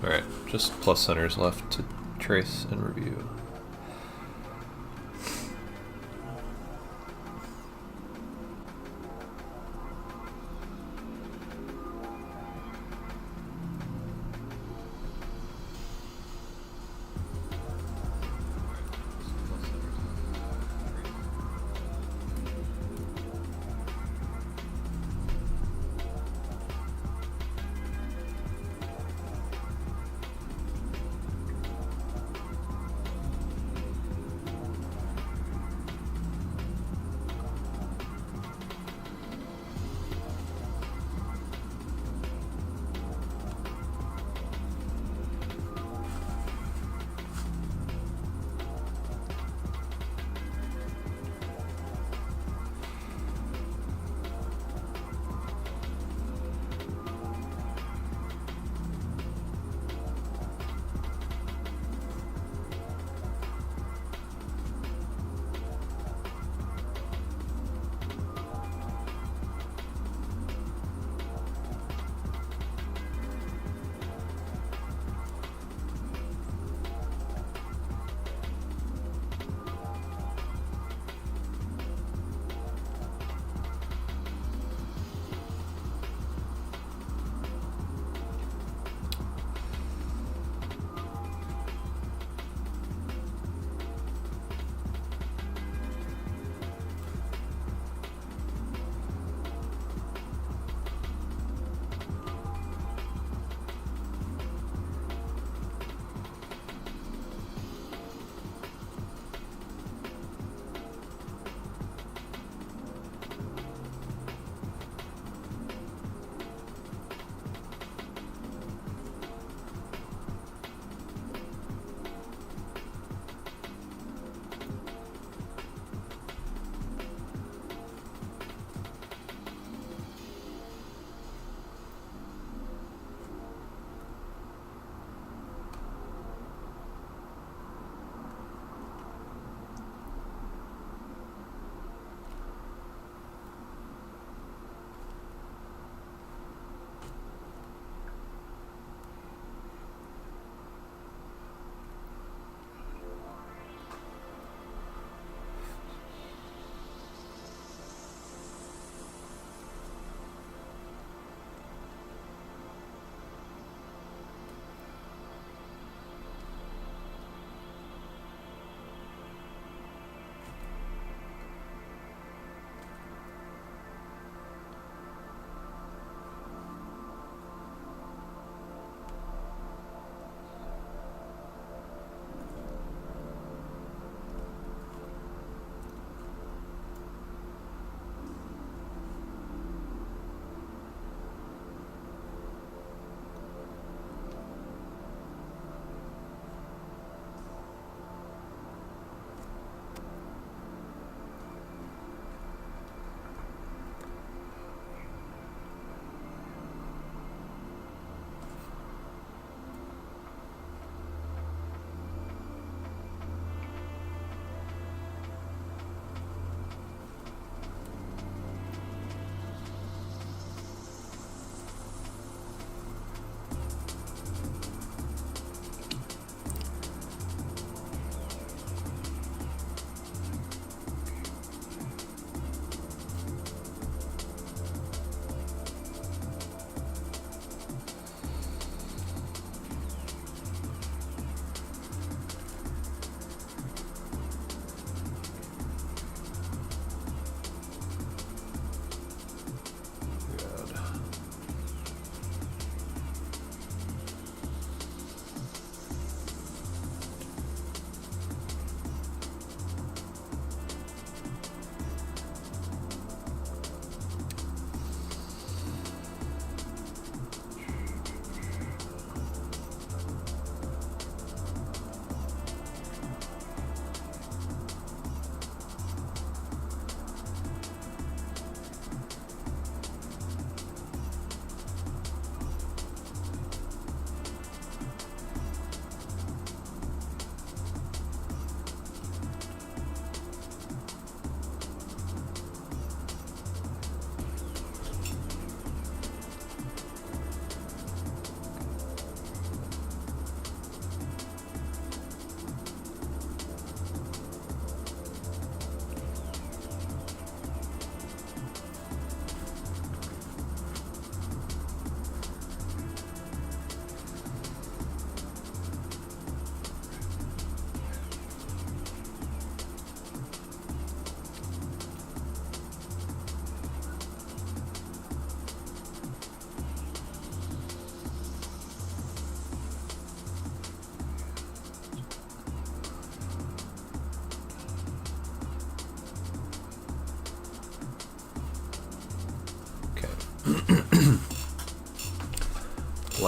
Alright, just plus centers left to trace and review.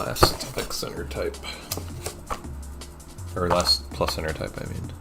last X center type. Or last plus center type, I mean.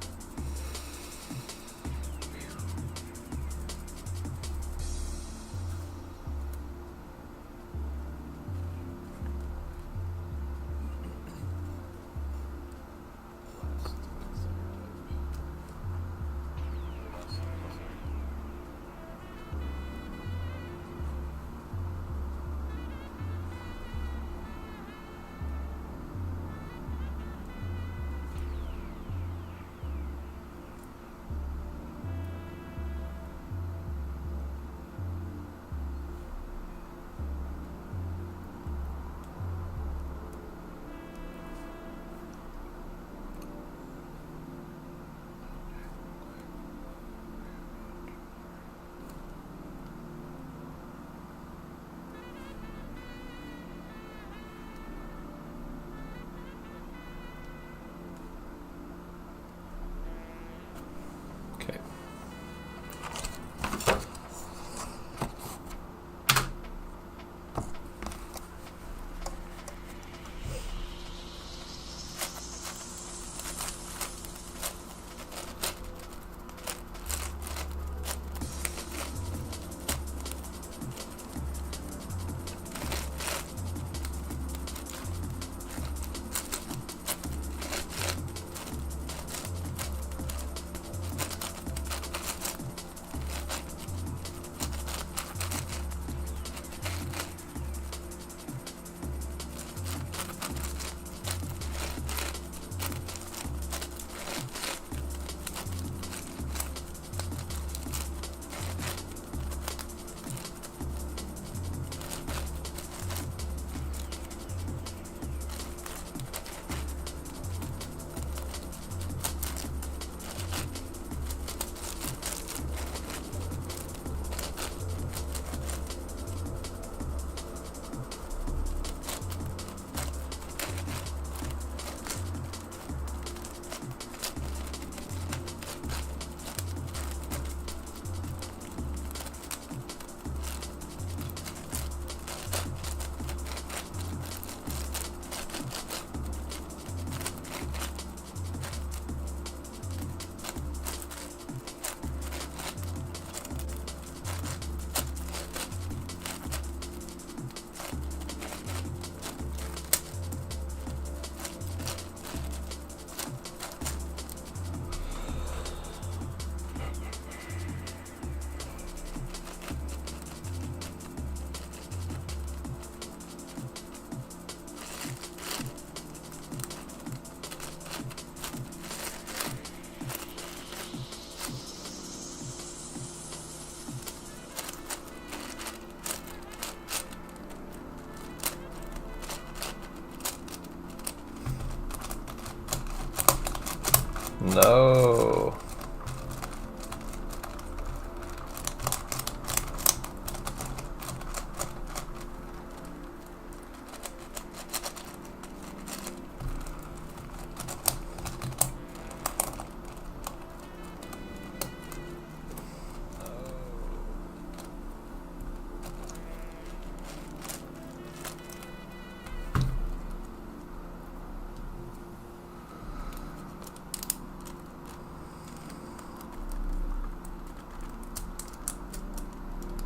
No.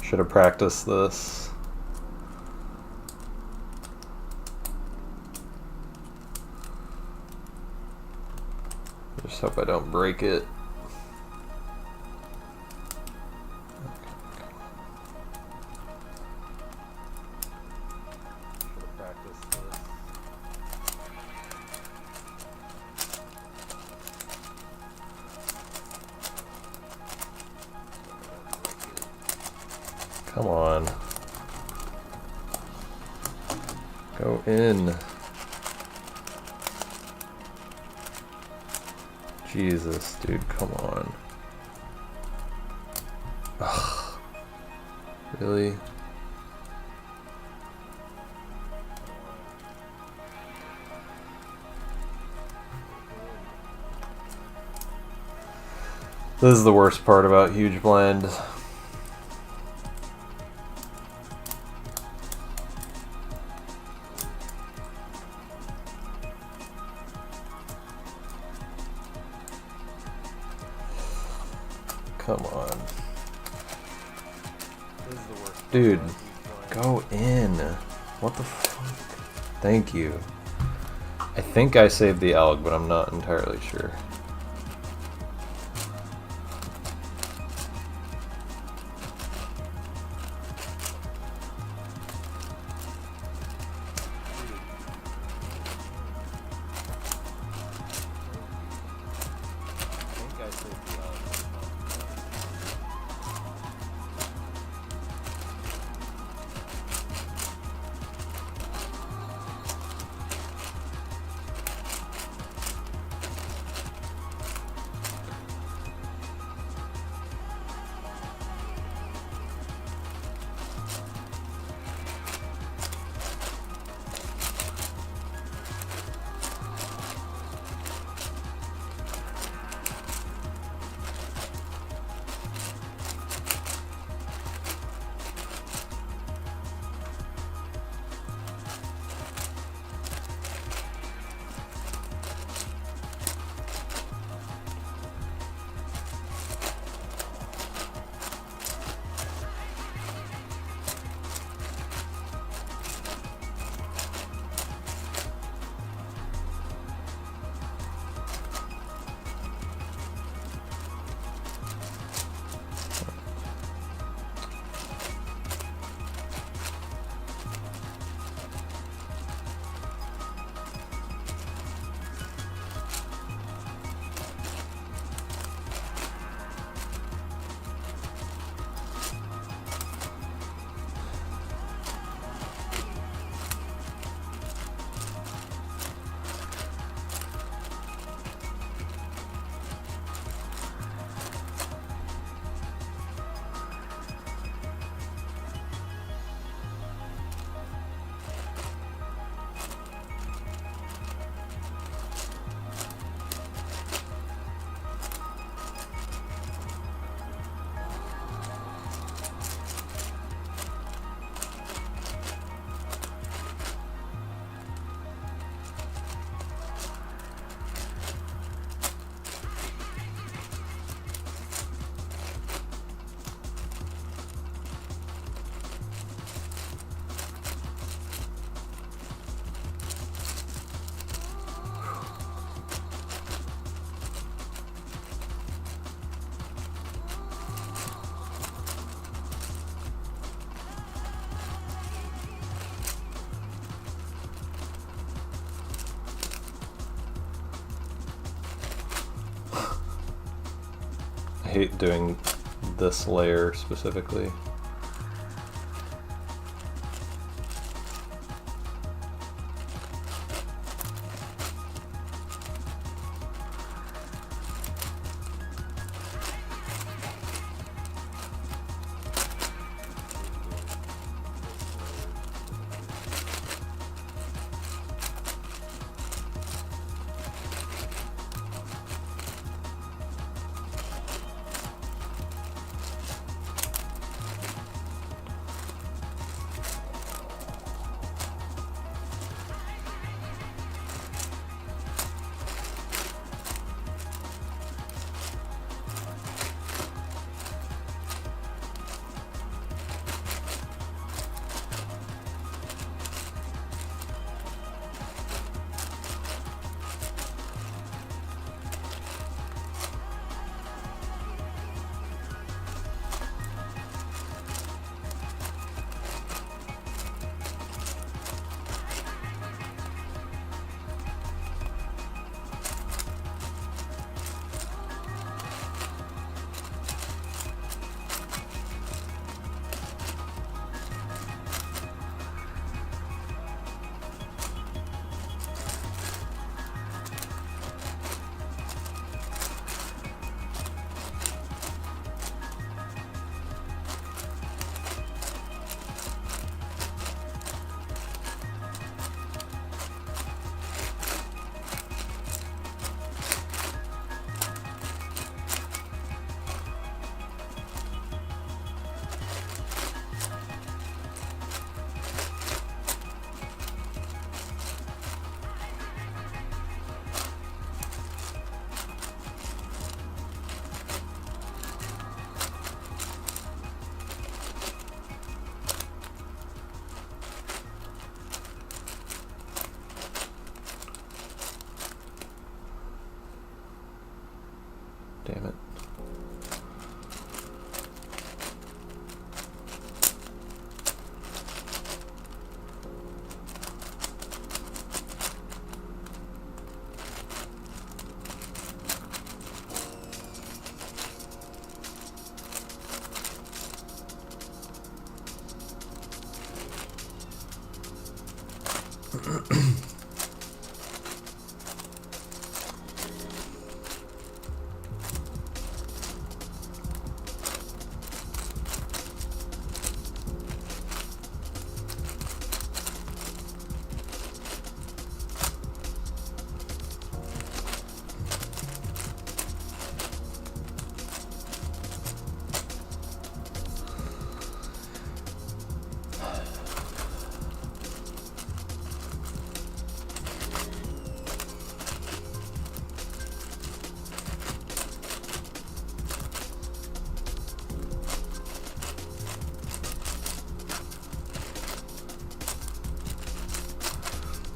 Should have practiced this. Just hope I don't break it. Come on. Go in. Jesus, dude, come on. Ugh. Really? This is the worst part about huge blind. come on. Dude, go in. What the fuck? Thank you. I think I saved the alg, but I'm not entirely sure. I hate doing this layer specifically. Damn it.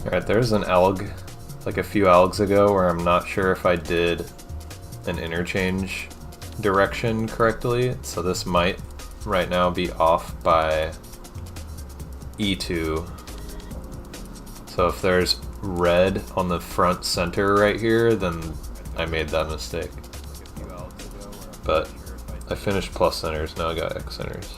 Alright, there's an alg, like a few algs ago, where I'm not sure if I did an interchange direction correctly, so this might right now be off by E2. So if there's red on the front center right here, then I made that mistake. But I finished plus centers, now I got X centers.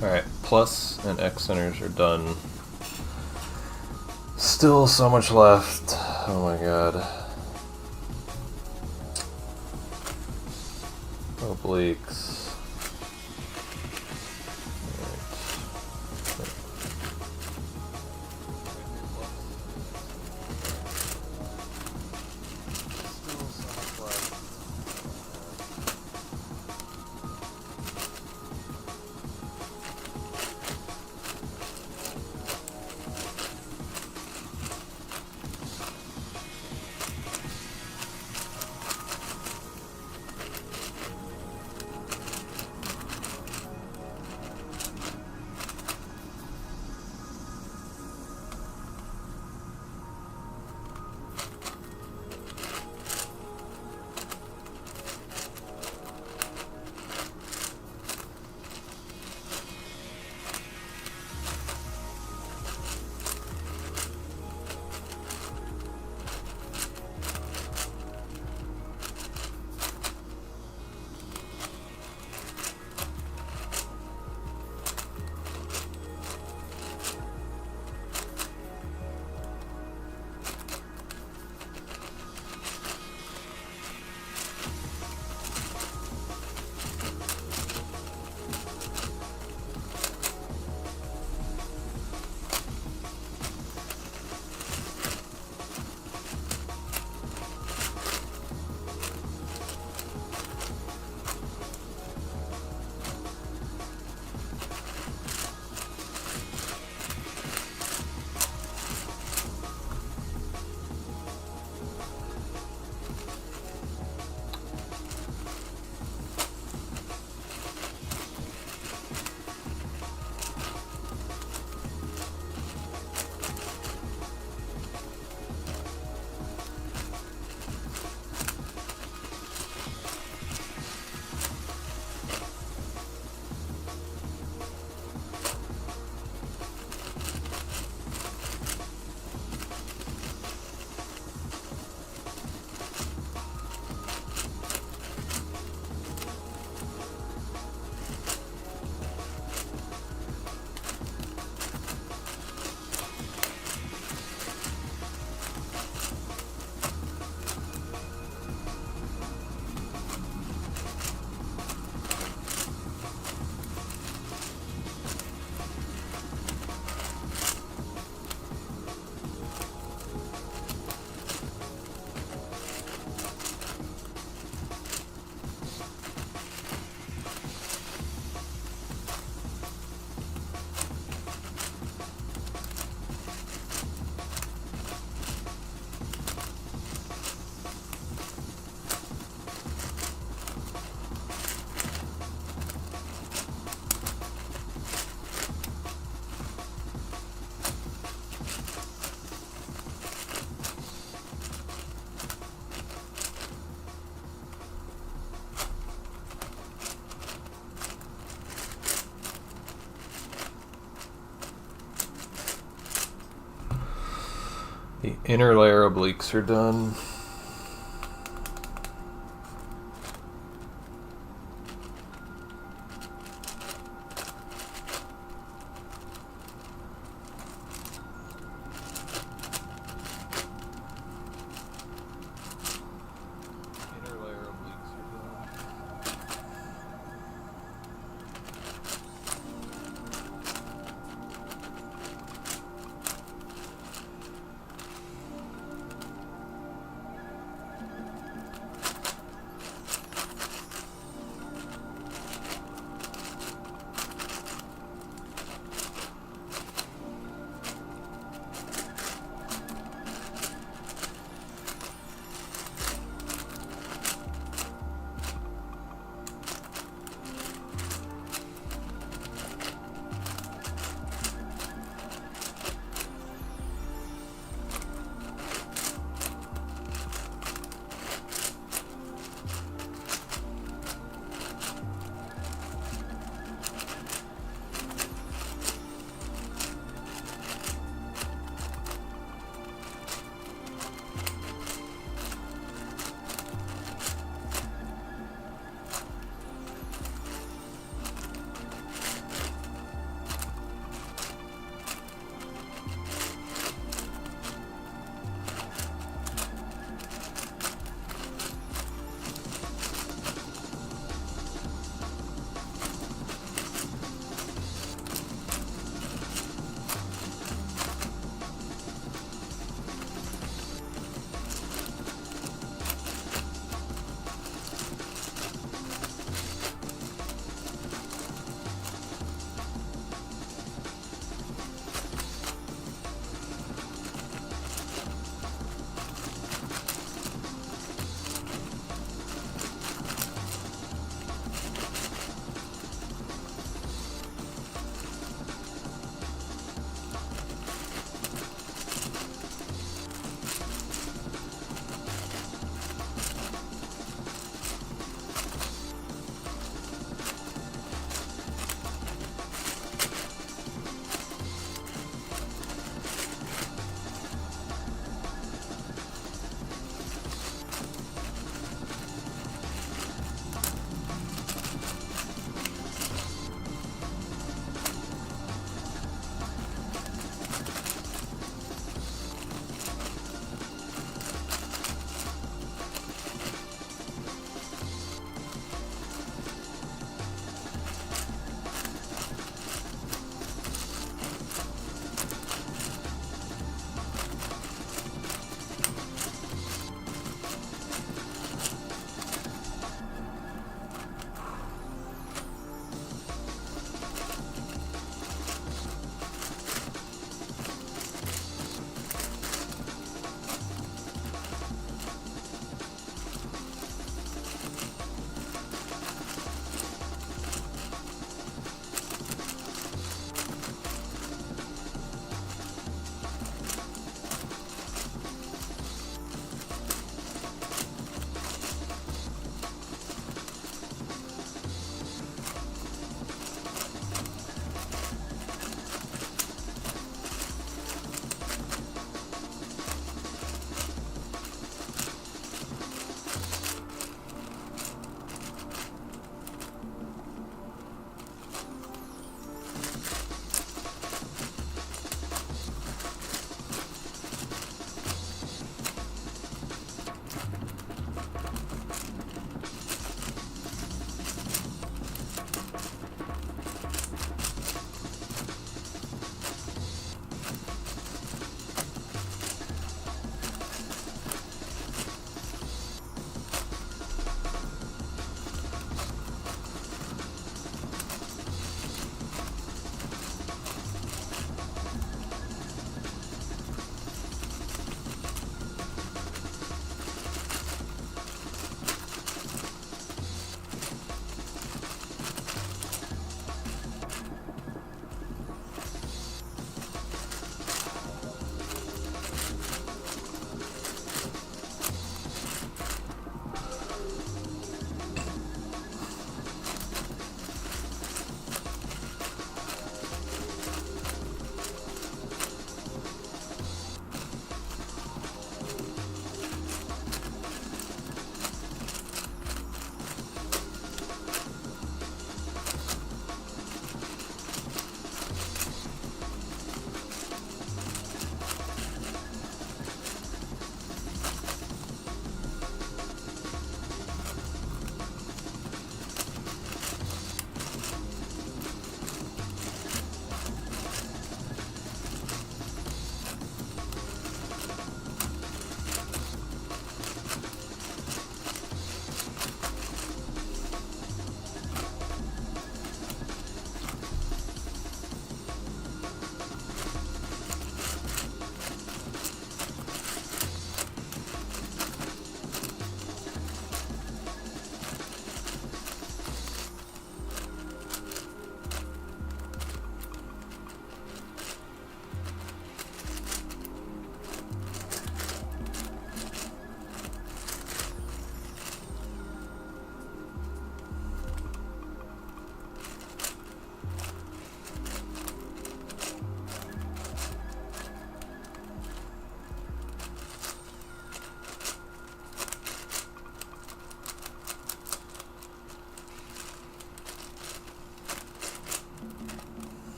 Alright, plus and X centers are done. Still so much left. Oh my god. Obliques. The inner layer obliques are done.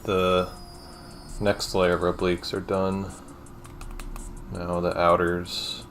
The next layer of obliques are done. Now the outers.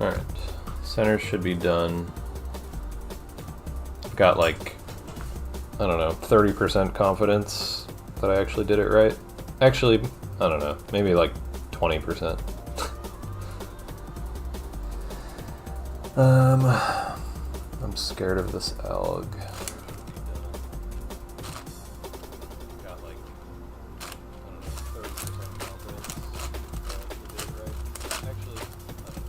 Alright, center should be done. Got like, I don't know, 30% confidence that I actually did it right. Actually, I don't know, maybe like 20%. I'm scared of this alg. Got like, I don't know, 30% confidence that I actually did it right. Actually, I don't know, maybe like 20%.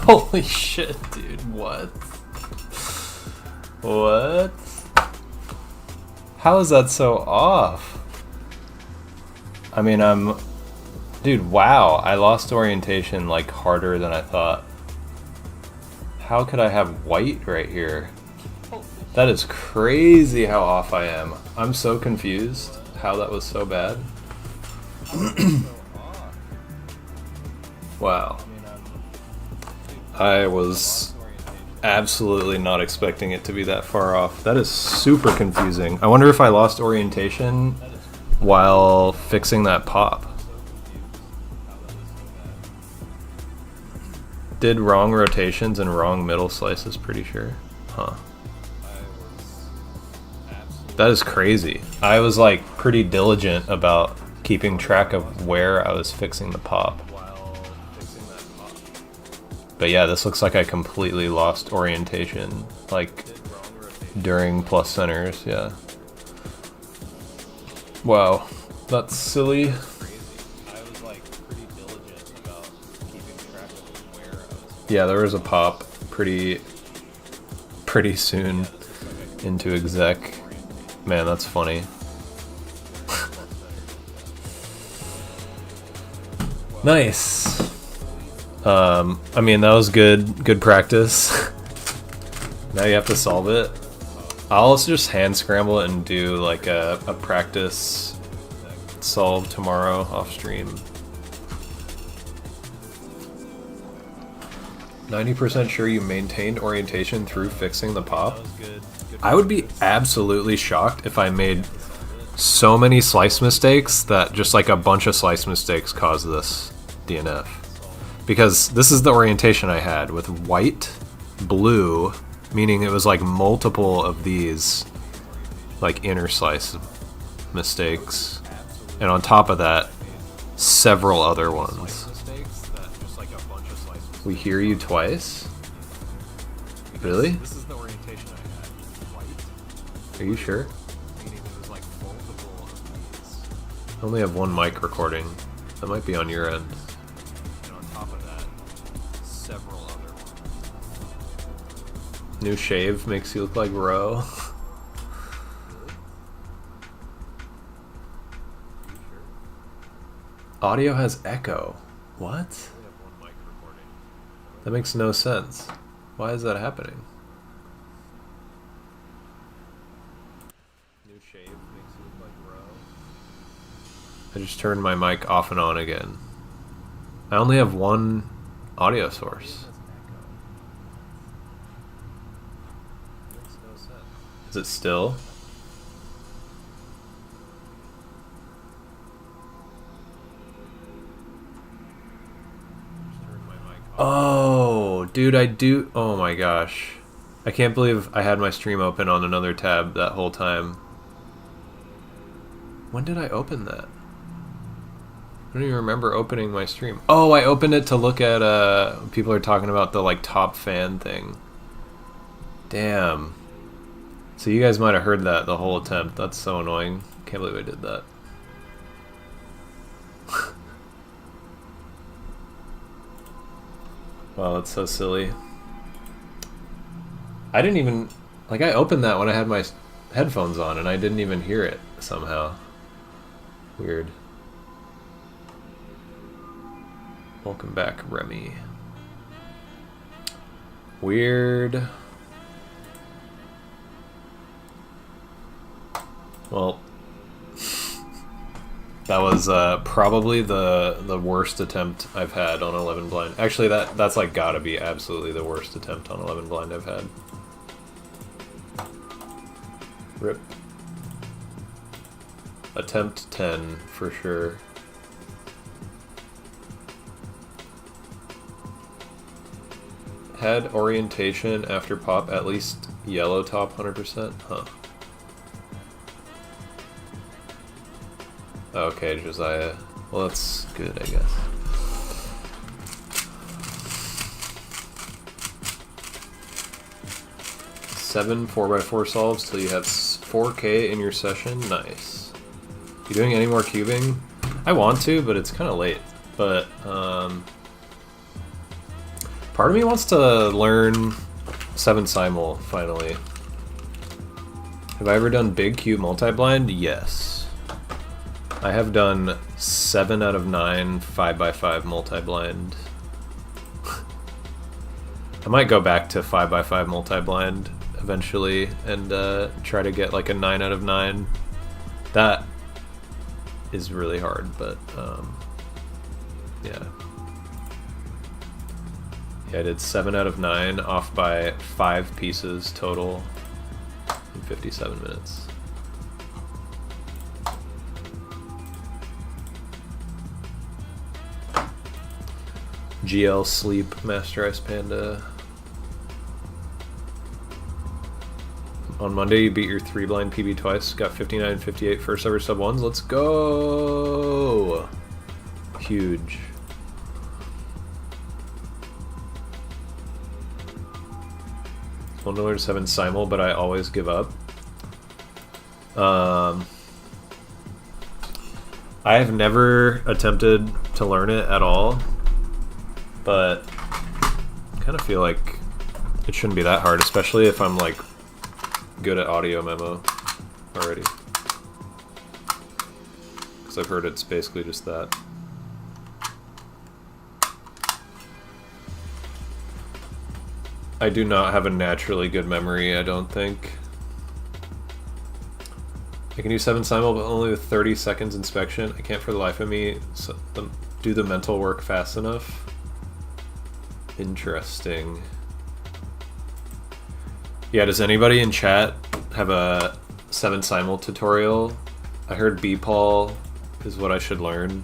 Holy shit, dude. What? What? How is that so off? I mean, dude, wow. I lost orientation like harder than I thought. How could I have white right here? That is crazy how off I am. I'm so confused how that was so bad. Wow. I was absolutely not expecting it to be that far off. That is super confusing. I wonder if I lost orientation while fixing that pop. Did wrong rotations and wrong middle slices, pretty sure. Huh. That is crazy. I was like pretty diligent about keeping track of where I was fixing the pop. But yeah, this looks like I completely lost orientation, like during plus centers, yeah. Wow, that's silly. Yeah, there was a pop pretty soon into exec. Man, that's funny. Nice. I mean, that was good practice. Now you have to solve it. I'll also just hand scramble it and do like a practice solve tomorrow off stream. 90% sure you maintained orientation through fixing the pop. I would be absolutely shocked if I made so many slice mistakes that just like a bunch of slice mistakes caused this DNF. Because this is the orientation I had with white, blue, meaning it was like multiple of these like inner slice mistakes. And on top of that, several other ones. We hear you twice? Really? Are you sure? I only have one mic recording. That might be on your end. New shave makes you look like Ro. Audio has echo. What? That makes no sense. Why is that happening? New shave makes you look like Ro. I just turned my mic off and on again. I only have one audio source. Is it still? Oh, dude, I do. Oh my gosh. I can't believe I had my stream open on another tab that whole time. When did I open that? I don't even remember opening my stream. Oh, I opened it to look at, people are talking about the, like, top fan thing. Damn. So you guys might have heard that the whole attempt. That's so annoying. Can't believe I did that. Wow, that's so silly. I didn't even... Like, I opened that when I had my headphones on, and I didn't even hear it, somehow. Weird. Welcome back, Remy. Weird. Well, that was probably the worst attempt I've had on 11 blind. Actually, that's like gotta be absolutely the worst attempt on 11 blind I've had. Rip. Attempt 10 for sure. Had orientation after pop, at least yellow top 100%? Huh. Okay, Josiah. Well, that's good, I guess. Seven 4x4 solves till you have 4K in your session. Nice. You doing any more cubing? I want to, but it's kind of late. But Part of me wants to learn 7 simul, finally. Have I ever done big cube multi-blind? Yes. I have done 7 out of 9 5x5 multi-blind. I might go back to 5x5 multi-blind eventually and try to get like a 9 out of 9. That is really hard, but yeah. Yeah, I did 7 out of 9 off by 5 pieces total in 57 minutes. GL Sleep, Master Ice Panda. On Monday, you beat your 3 blind PB twice. Got 59-58 first ever sub 1s. Let's go! Huge. Want to learn 7 simul, but I always give up. I have never attempted to learn it at all, but I kind of feel like it shouldn't be that hard, especially if I'm like good at audio memo already. Because I've heard it's basically just that. I do not have a naturally good memory, I don't think. I can do 7 simul, but only with 30 seconds inspection. I can't for the life of me do the mental work fast enough. Interesting. Yeah, does anybody in chat have a 7 simul tutorial? I heard B-Paul is what I should learn.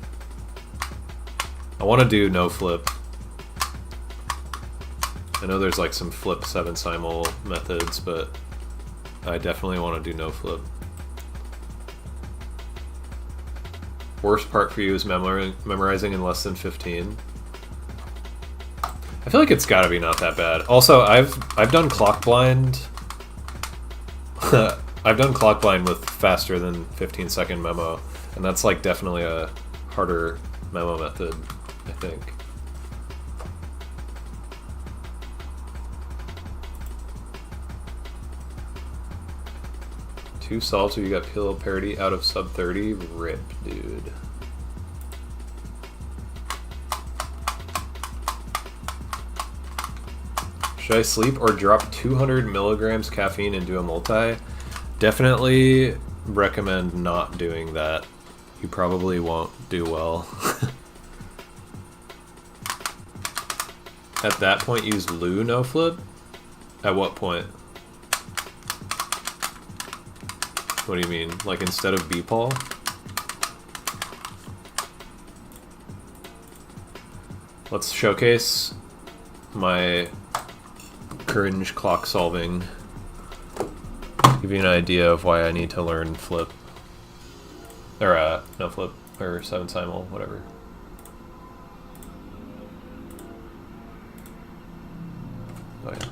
I want to do no flip. I know there's like some flip 7 simul methods, but I definitely want to do no flip. Worst part for you is memorizing in less than 15. I feel like it's gotta be not that bad. Also, I've done clock blind. I've done clock blind with faster than 15-second memo, and that's like definitely a harder memo method, I think. Two solves where you got pillow parity out of sub 30. Rip, dude. Should I sleep or drop 200 milligrams caffeine and do a multi? Definitely recommend not doing that. You probably won't do well. At that point, use Lou no flip? At what point? What do you mean? Like instead of B-Paul? Let's showcase my cringe clock solving. Give you an idea of why I need to learn flip. Or no flip, or 7 simul, whatever. Oh yeah.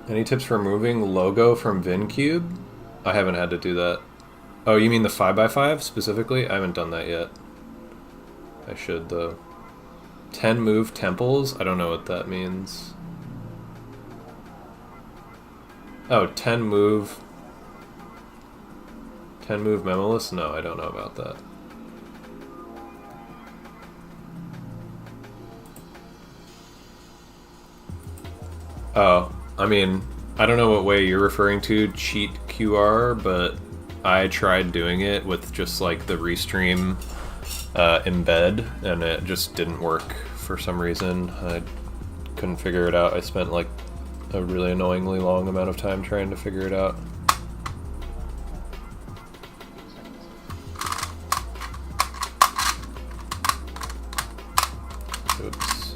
Any tips for removing logo from VinCube? I haven't had to do that. Oh, you mean the 5x5 specifically? I haven't done that yet. I should though. 10 move temples? I don't know what that means. Oh, 10 move memo list? No, I don't know about that. Oh, I mean, I don't know what way you're referring to, cheat QR, but I tried doing it with just like the restream embed, and it just didn't work for some reason. I couldn't figure it out. I spent like a really annoyingly long amount of time trying to figure it out. Oops.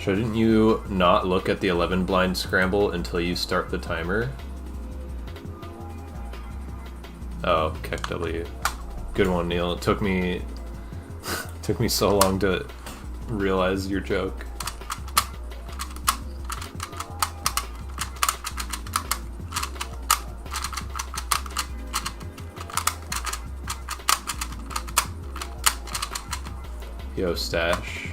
Shouldn't you not look at the 11 blind scramble until you start the timer? Oh, Keck W. Good one, Neil. It took me so long to realize your joke. Yo, Stash.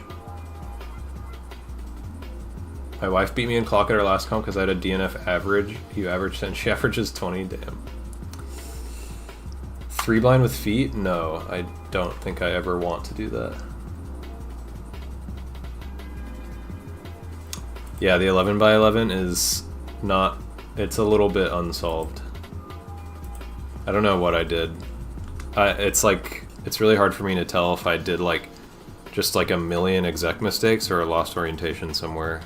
My wife beat me in clock at our last comp because I had a DNF average. You averaged 10, she averages 20, damn. 3 blind with feet? No, I don't think I ever want to do that. Yeah, the 11 by 11 is not, it's a little bit unsolved. I don't know what I did. It's like, it's really hard for me to tell if I did like, just like a million exec mistakes or a lost orientation somewhere.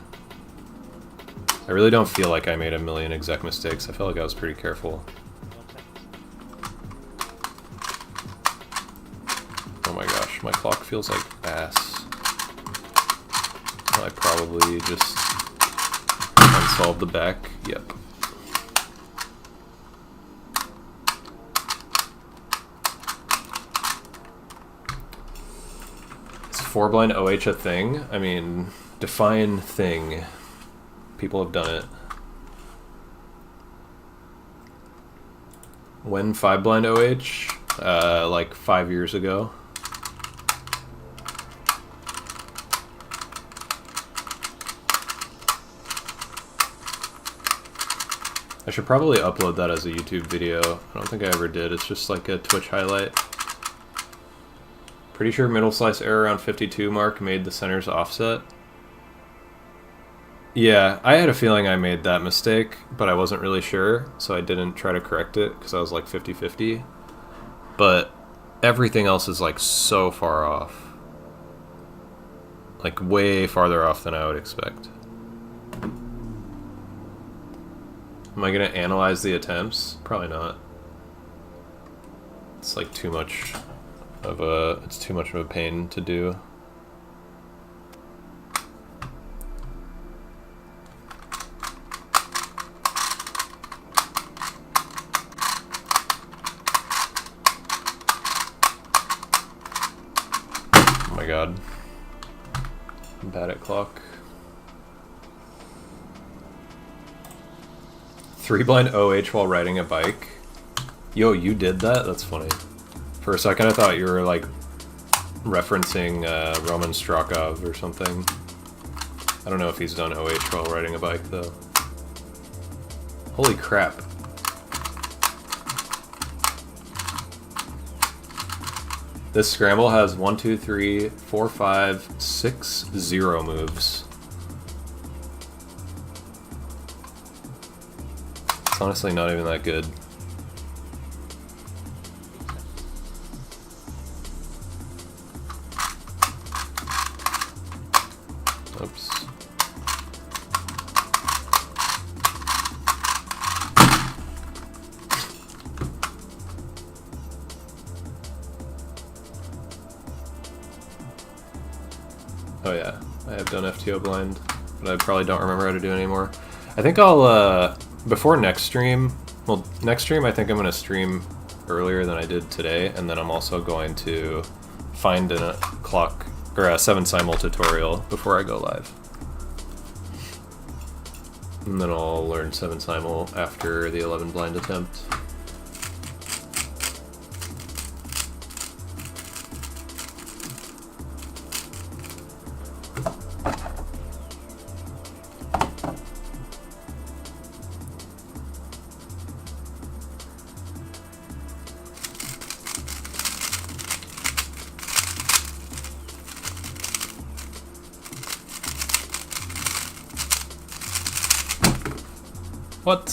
I really don't feel like I made a million exec mistakes. I feel like I was pretty careful. Oh my gosh, my clock feels like ass. I probably just unsolved the back. Yep. Is 4 blind OH a thing? I mean, define thing. People have done it. When 5 blind OH? Like 5 years ago. I should probably upload that as a YouTube video. I don't think I ever did. It's just like a Twitch highlight. Pretty sure middle slice error around 52 mark made the center's offset. Yeah, I had a feeling I made that mistake, but I wasn't really sure, so I didn't try to correct it because I was like 50-50. But everything else is like so far off. Like way farther off than I would expect. Am I going to analyze the attempts? Probably not. It's like too much of a pain to do. Oh my god. I'm bad at clock. 3 blind OH while riding a bike. Yo, you did that? That's funny. For a second I thought you were like referencing Roman Strakov or something. I don't know if he's done OH while riding a bike though. Holy crap. This scramble has 1, 2, 3, 4, 5, 6 0 moves. It's honestly not even that good. Oops. Oh yeah, I have done FTO blind, but I probably don't remember how to do it anymore. I think I'll, before next stream, well, next stream I think I'm going to stream earlier than I did today, and then I'm also going to find a clock, or a 7 simul tutorial before I go live. And then I'll learn 7 simul after the 11 blind attempt. What?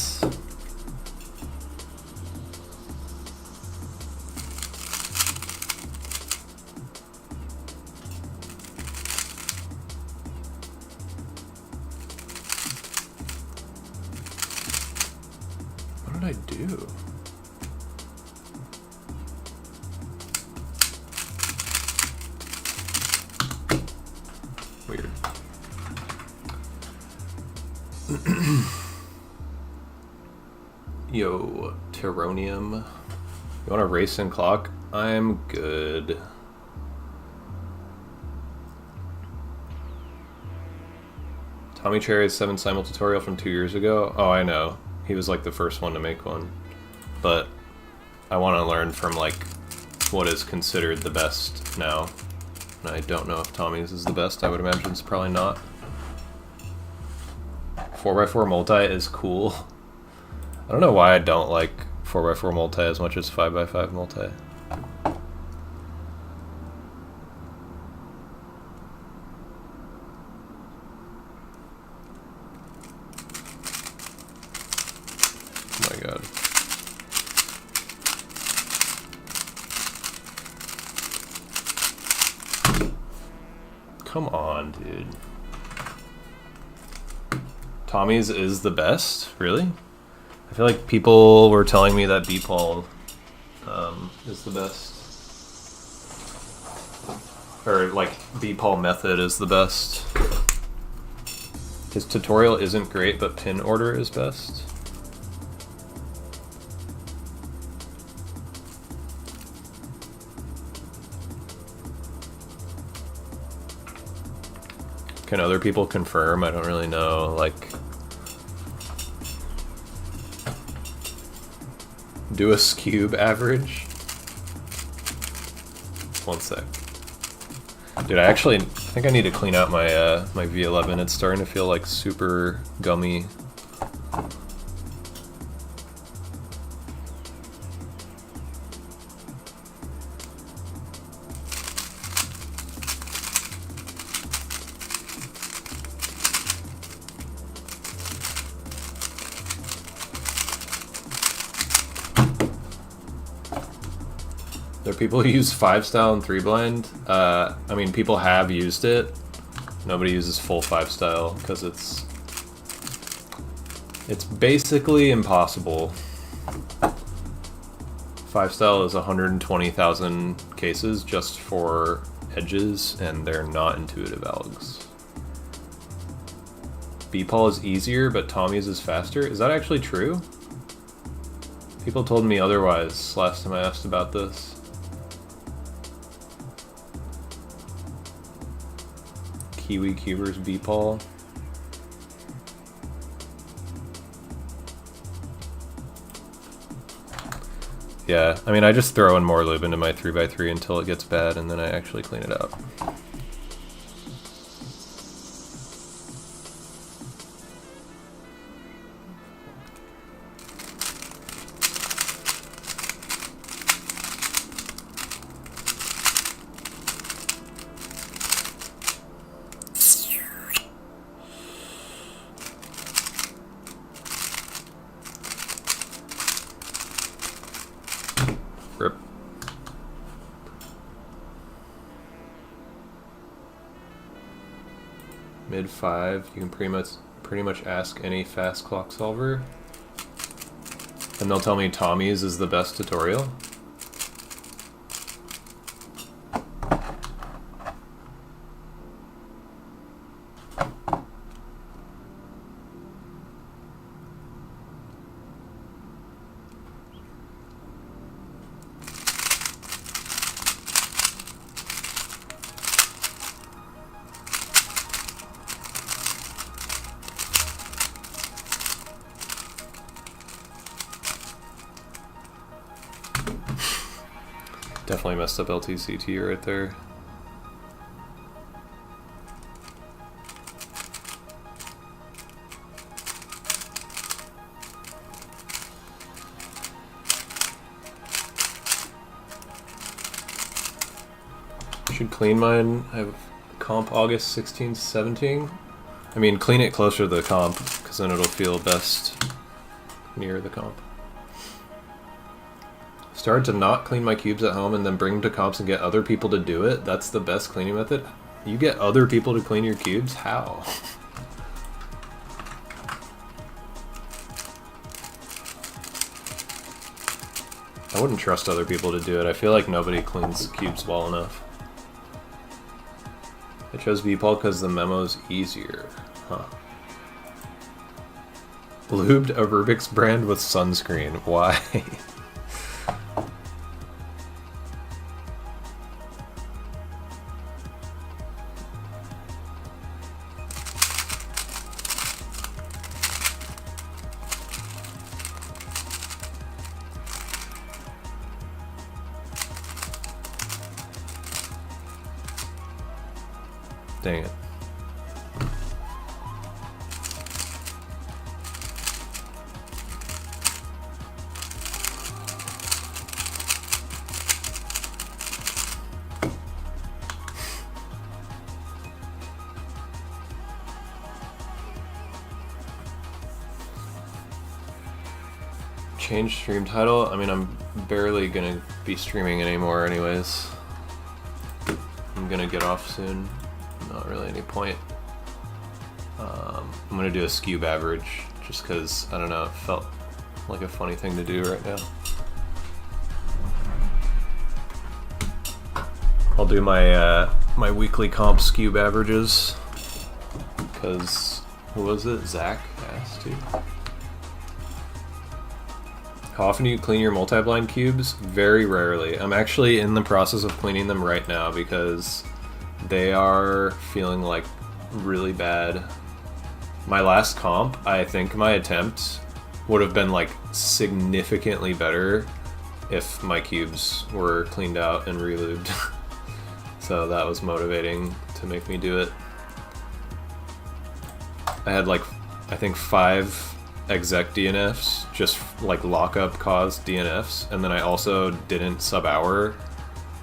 What did I do? Weird. Yo, Terronium. You want to race and clock? I'm good. Tommy Cherry's 7 Simul tutorial from 2 years ago? Oh, I know. He was like the first one to make one. But I want to learn from like what is considered the best now. And I don't know if Tommy's is the best. I would imagine it's probably not. 4x4 multi is cool. I don't know why I don't like 4x4 multi as much as 5x5 multi. Oh my god. Come on, dude. Tommy's is the best? Really? I feel like people were telling me that B-Paul is the best. Or like B-Paul method is the best. His tutorial isn't great, but pin order is best. Can other people confirm? I don't really know. Like, do a cube average. One sec. Dude, I think I need to clean out my my V11. It's starting to feel like super gummy. There are people who use 5-style and 3-blind. I mean, people have used it. Nobody uses full 5-style because it's basically impossible. 5-style is 120,000 cases just for edges, and they're not intuitive algs. B-Paul is easier, but Tommy's is faster. Is that actually true? People told me otherwise last time I asked about this. Kiwi Cubers B-Paul. Yeah, I mean, I just throw in more lube into my 3x3 until it gets bad, and then I actually clean it out. Rip. Mid 5, you can pretty much ask any fast clock solver, and they'll tell me Tommy's is the best tutorial. Definitely messed up LTCT right there. Should clean mine. I have comp August 16th, 17. I mean, clean it closer to the comp, because then it'll feel best near the comp. Started to not clean my cubes at home and then bring them to comps and get other people to do it. That's the best cleaning method. You get other people to clean your cubes? How? I wouldn't trust other people to do it. I feel like nobody cleans cubes well enough. I chose B-Paul because the memo's easier. Huh. Lubed a Rubik's brand with sunscreen. Why? Dang it. Change stream title? I mean, I'm barely gonna be streaming anymore anyways. I'm gonna get off soon. Not really any point. I'm gonna do a Scube average just because, I don't know, it felt like a funny thing to do right now. I'll do my my weekly comp Scube averages because, who was it? Zach asked to. How often do you clean your multi-blind cubes? Very rarely. I'm actually in the process of cleaning them right now because they are feeling like really bad. My last comp, I think my attempt would have been like significantly better if my cubes were cleaned out and relubed. So that was motivating to make me do it. I had like, I think 5 exec DNFs, just like lockup caused DNFs, and then I also didn't sub-hour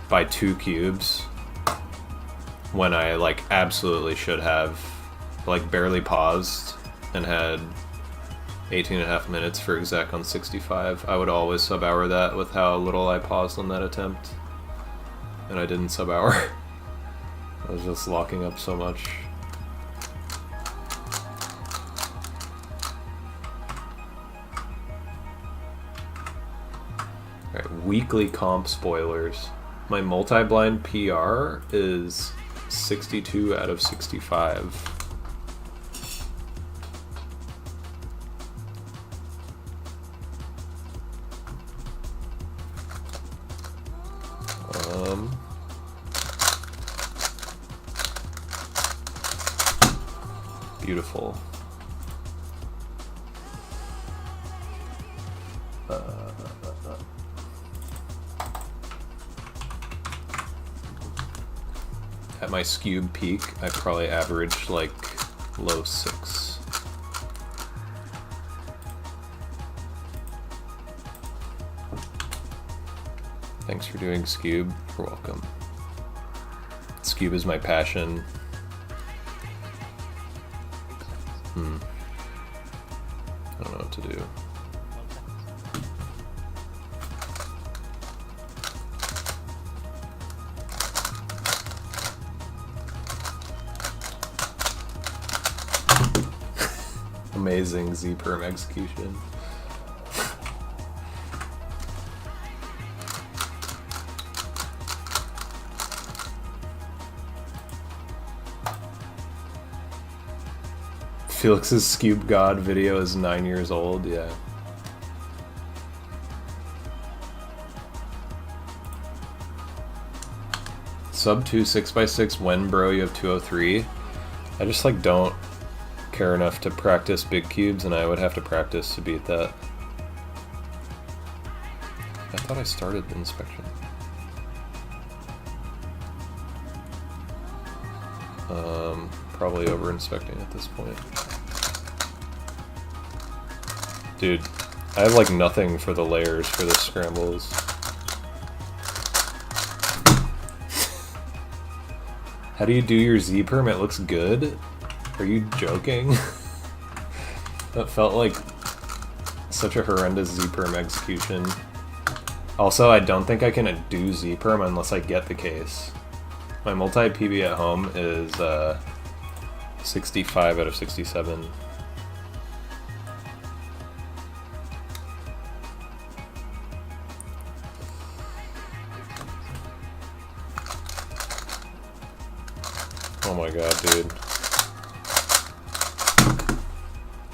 by 2 cubes when I like absolutely should have, like barely paused and had 18.5 minutes for exec on 65. I would always sub-hour that with how little I paused on that attempt, and I didn't sub-hour. I was just locking up so much. Alright, weekly comp spoilers. My multi-blind PR is 62 out of 65. Beautiful. At my Scube peak, I probably averaged like low 6. Thanks for doing Scube. You're welcome. Scube is my passion. I don't know what to do. Amazing Z-perm execution. Felix's Scube God video is 9 years old, yeah. Sub 2 6x6 when, bro, you have 203. I just like don't care enough to practice big cubes, and I would have to practice to beat that. I thought I started the inspection. Probably over inspecting at this point. Dude, I have like nothing for the layers for the scrambles. How do you do your Z-perm? It looks good? Are you joking? That felt like such a horrendous Z-perm execution. Also, I don't think I can do Z-perm unless I get the case. My multi-PB at home is 65 out of 67. Oh my god, dude.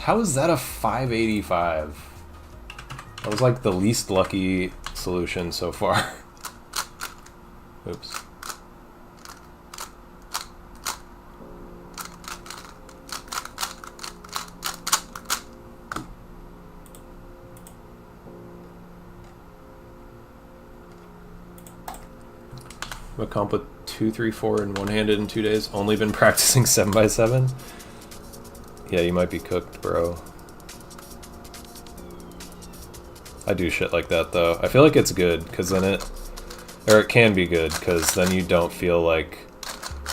How is that a 585? That was like the least lucky solution so far. Oops. A comp with 2, 3, 4 and one-handed in 2 days. Only been practicing 7x7. Yeah, you might be cooked, bro. I do shit like that though. I feel like it's good because then it can be good because then you don't feel like,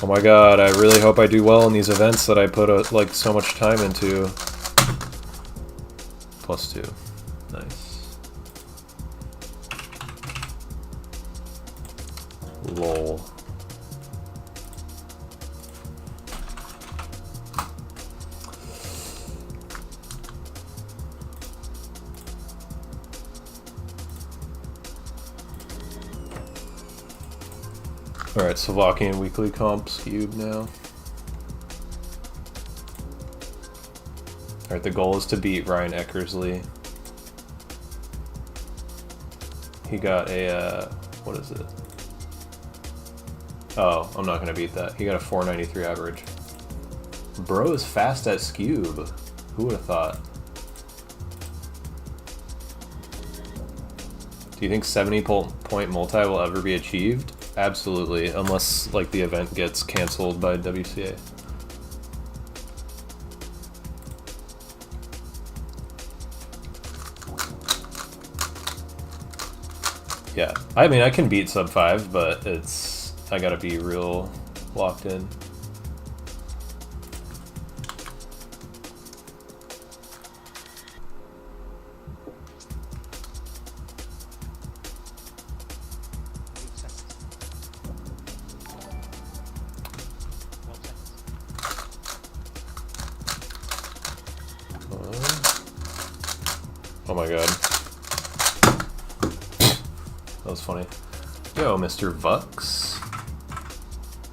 oh my god, I really hope I do well in these events that I put like so much time into. +2. Nice. Lol. Alright, Slovakian weekly comps cube now. Alright, the goal is to beat Ryan Eckersley. He got a, what is it? Oh, I'm not gonna beat that. He got a 493 average. Bro is fast at Scube. Who would have thought? Do you think 70-point multi will ever be achieved? Absolutely, unless like the event gets canceled by WCA. Yeah, I mean I can beat sub 5, but I gotta be real locked in. Oh my god. That was funny. Yo, Mr. Vux.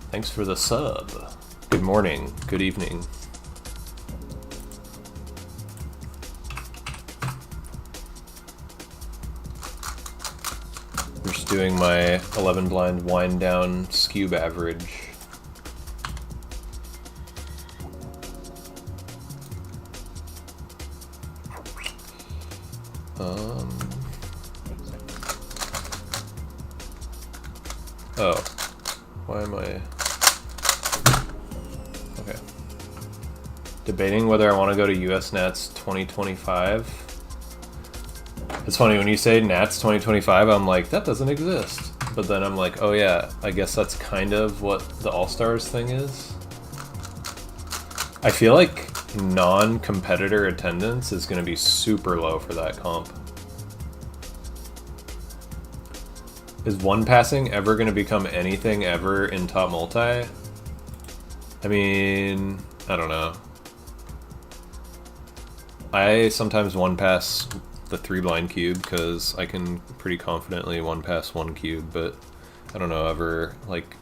Thanks for the sub. Good morning. Good evening. I'm just doing my 11 blind wind down Scube average. Oh. Why am I... Okay. Debating whether I want to go to US Nats 2025. It's funny, when you say Nats 2025, I'm like, that doesn't exist. But then I'm like, oh yeah, I guess that's kind of what the All-Stars thing is. I feel like non-competitor attendance is going to be super low for that comp. Is one passing ever going to become anything ever in top multi? I mean, I don't know. I sometimes one pass the 3 blind cube because I can pretty confidently one pass 1 cube, but I don't know, ever, like,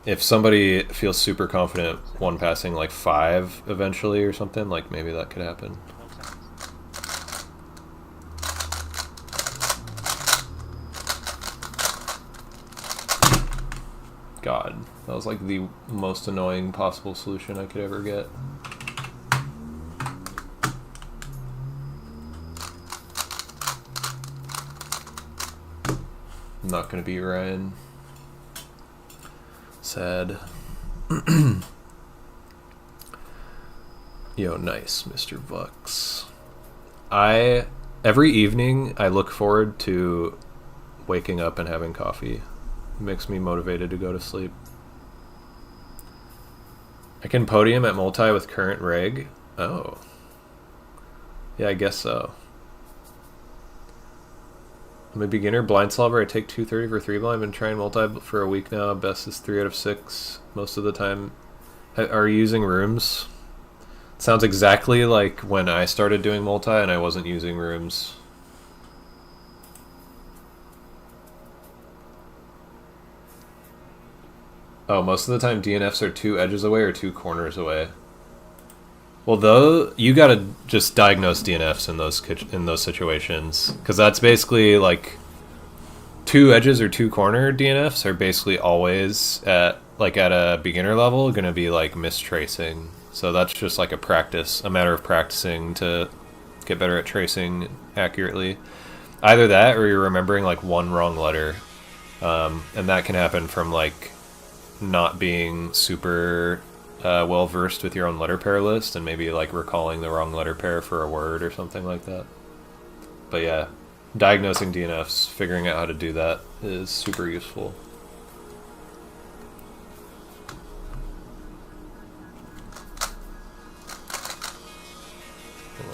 if somebody feels super confident one passing like 5 eventually or something, like maybe that could happen. God, that was like the most annoying possible solution I could ever get. I'm not gonna beat Ryan. Sad. Yo, nice, Mr. Vux. Every evening I look forward to waking up and having coffee. It makes me motivated to go to sleep. I can podium at multi with current reg. Oh. Yeah, I guess so. I'm a beginner blind solver. I take 230 for 3 blind. I've been trying multi for a week now. Best is 3 out of 6 most of the time. Are you using rooms? Sounds exactly like when I started doing multi and I wasn't using rooms. Oh, most of the time DNFs are 2 edges away or 2 corners away. Well, though, you gotta just diagnose DNFs in those situations, because that's basically like two edges or two corner DNFs are basically always at a beginner level going to be like mistracing. So that's just like a matter of practicing to get better at tracing accurately. Either that or you're remembering like one wrong letter, and that can happen from like not being super well versed with your own letter pair list and maybe like recalling the wrong letter pair for a word or something like that. But yeah, diagnosing DNFs, figuring out how to do that is super useful. Oh my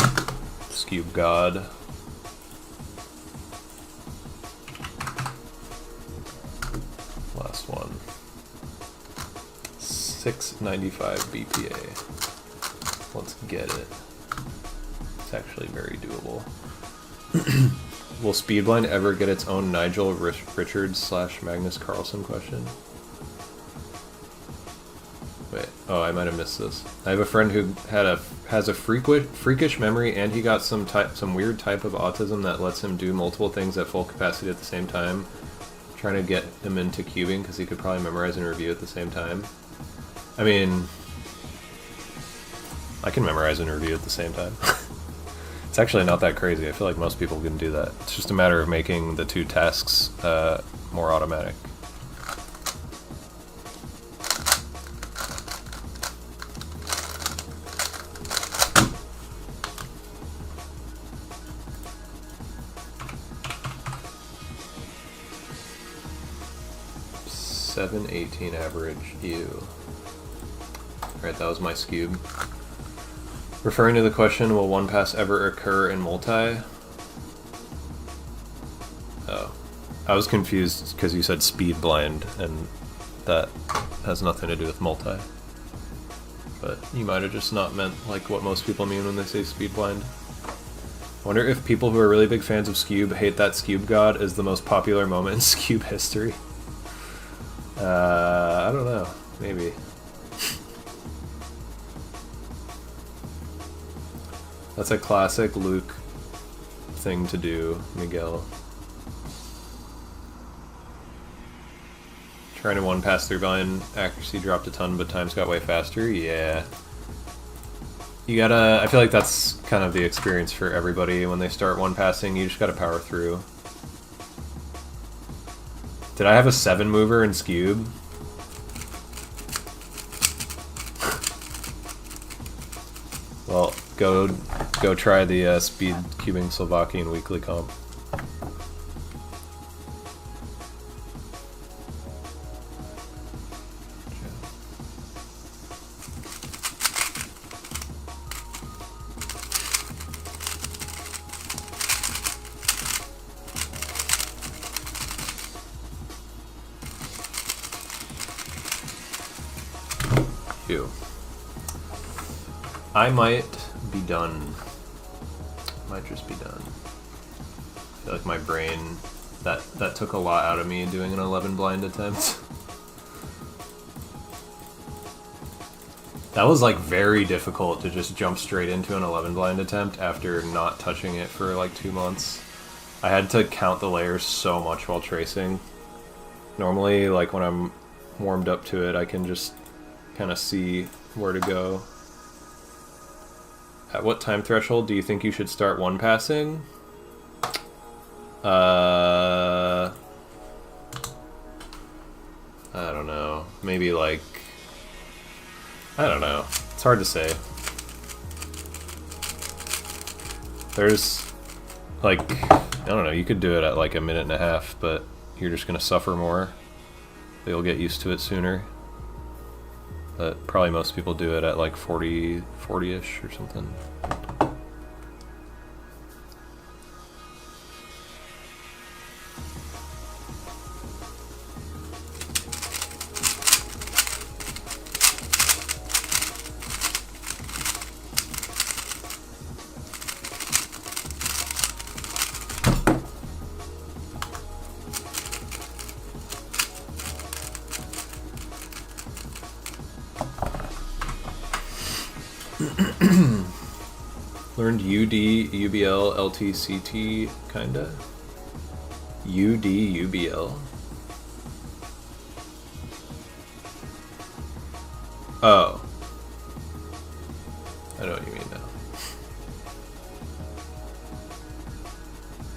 god. Scube God. Last one. 695 BPA. Let's get it. It's actually very doable. Will Speedblind ever get its own Nigel Richards / Magnus Carlsen question? Wait, oh, I might have missed this. I have a friend who has a freakish memory, and he got some weird type of autism that lets him do multiple things at full capacity at the same time. Trying to get him into cubing because he could probably memorize and review at the same time. I mean, I can memorize and review at the same time. It's actually not that crazy. I feel like most people can do that. It's just a matter of making the two tasks more automatic. .718 average. Ew. Alright, that was my scube. Referring to the question, will one pass ever occur in multi? Oh. I was confused because you said speed blind, and that has nothing to do with multi. But you might have just not meant like what most people mean when they say speed blind. I wonder if people who are really big fans of Scube hate that Scube God is the most popular moment in Scube history. I don't know. Maybe. That's a classic Luke thing to do, Miguel. Trying to one pass through blind, accuracy dropped a ton, but times got way faster. Yeah. You gotta, I feel like that's kind of the experience for everybody when they start one passing. You just gotta power through. Did I have a 7 mover in Scube? Well, go try the speed cubing Slovakian weekly comp. I might be done. Might just be done. I feel like my brain, that took a lot out of me doing an 11 blind attempt. That was like very difficult to just jump straight into an 11 blind attempt after not touching it for like 2 months. I had to count the layers so much while tracing. Normally, like when I'm warmed up to it, I can just kind of see where to go. At what time threshold do you think you should start one passing? I don't know. Maybe like, I don't know. It's hard to say. There's like, I don't know, you could do it at like a minute and a half, but you're just gonna suffer more. You'll get used to it sooner. But probably most people do it at like 40-ish or something. Learned UD, UBL, LT, CT, kinda. UD, UBL. Oh. I know what you mean now.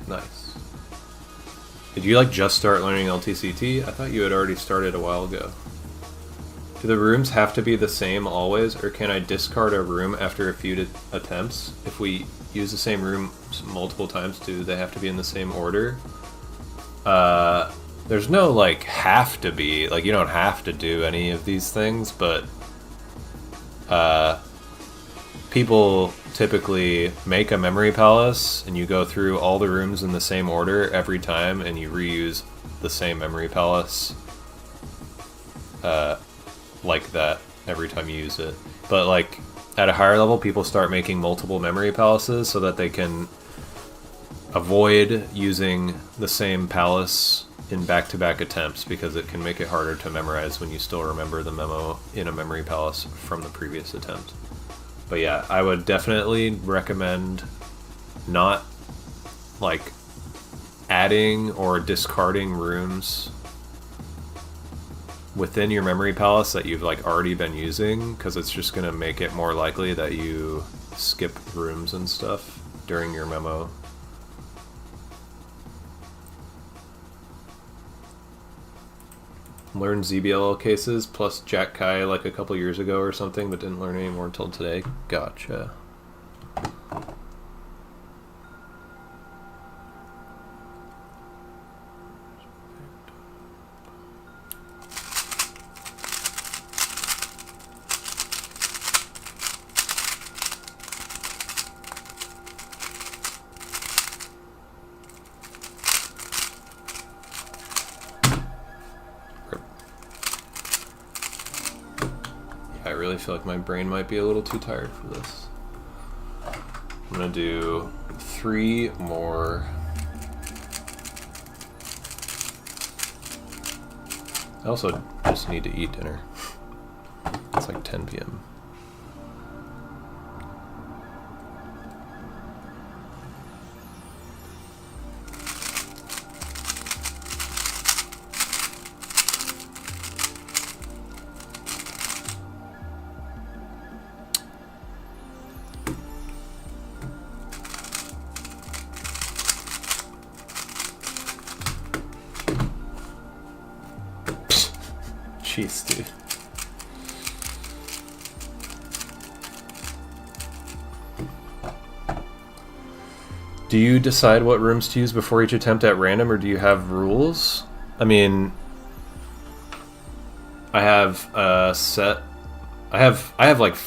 Nice. Did you like just start learning LTCT? I thought you had already started a while ago. Do the rooms have to be the same always, or can I discard a room after a few attempts? If we use the same room multiple times, do they have to be in the same order? There's no like have to be, like you don't have to do any of these things, but people typically make a memory palace and you go through all the rooms in the same order every time and you reuse the same memory palace like that every time you use it. But like at a higher level, people start making multiple memory palaces so that they can avoid using the same palace in back-to-back attempts, because it can make it harder to memorize when you still remember the memo in a memory palace from the previous attempt. But yeah, I would definitely recommend not like adding or discarding rooms within your memory palace that you've like already been using, because it's just going to make it more likely that you skip rooms and stuff during your memo. Learned ZBLL cases plus Jack Kai like a couple years ago or something, but didn't learn any more until today. Gotcha. I really feel like my brain might be a little too tired for this. I'm gonna do 3 more. I also just need to eat dinner. It's like 10 p.m. Jeez, dude. Do you decide what rooms to use before each attempt at random, or do you have rules? I mean, I have a set. I have like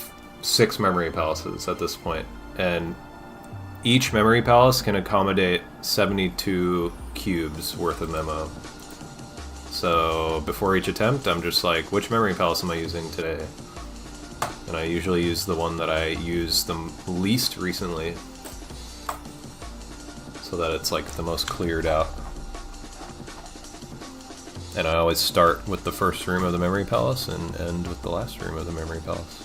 6 memory palaces at this point, and each memory palace can accommodate 72 cubes worth of memo. So before each attempt, I'm just like, which memory palace am I using today? And I usually use the one that I used the least recently, so that it's like the most cleared out. And I always start with the first room of the memory palace and end with the last room of the memory palace.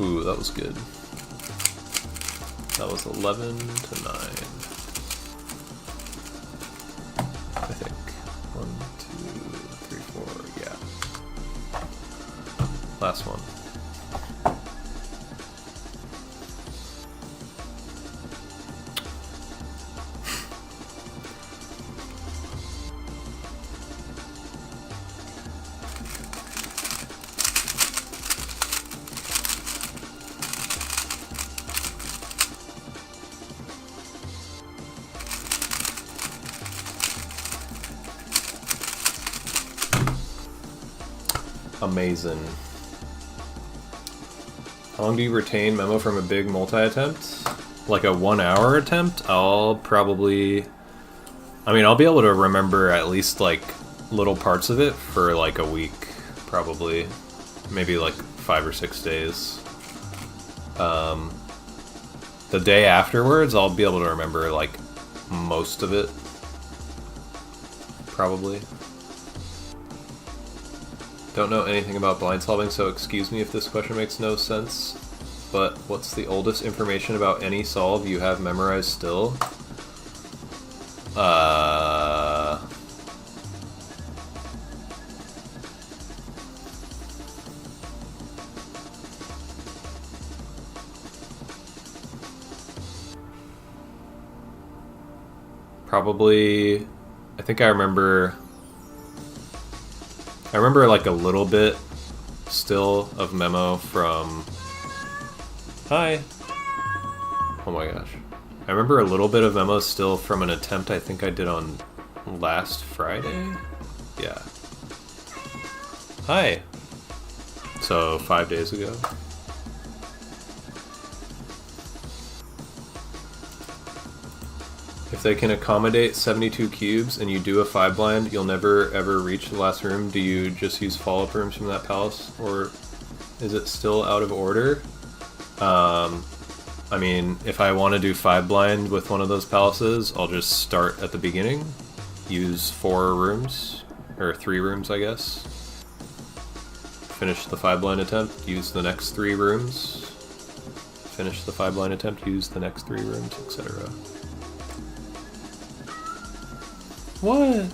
Ooh, that was good. That was 11 to 9. I think. 1, 2, 3, 4, yeah. Last one. Amazing. How long do you retain memo from a big multi-attempt? Like a 1 hour attempt? I'll be able to remember at least like little parts of it for like a week, probably. Maybe like 5 or 6 days. The day afterwards, I'll be able to remember like most of it. Probably. Don't know anything about blind solving, so excuse me if this question makes no sense. But what's the oldest information about any solve you have memorized still? Probably, I think I remember like a little bit still of memo from, hi. Oh my gosh. I remember a little bit of memo still from an attempt I think I did on last Friday. Yeah. Hi. So 5 days ago. If they can accommodate 72 cubes and you do a 5 blind, you'll never ever reach the last room. Do you just use follow-up rooms from that palace, or is it still out of order? I mean, if I want to do 5 blind with one of those palaces, I'll just start at the beginning, use 4 rooms, or 3 rooms I guess. Finish the 5 blind attempt, use the next 3 rooms. Finish the 5 blind attempt, use the next 3 rooms, etc. What?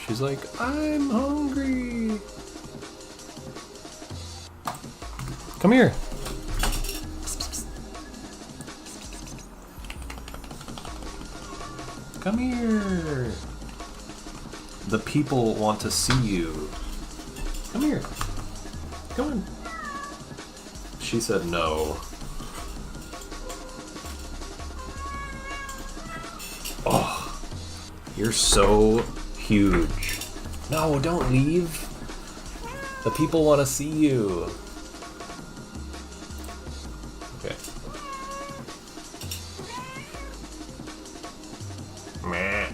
She's like, I'm hungry. Come here. Come here. The people want to see you. Come here. Come on. She said no. Oh. You're so huge. No, don't leave. The people want to see you. Okay. Meh.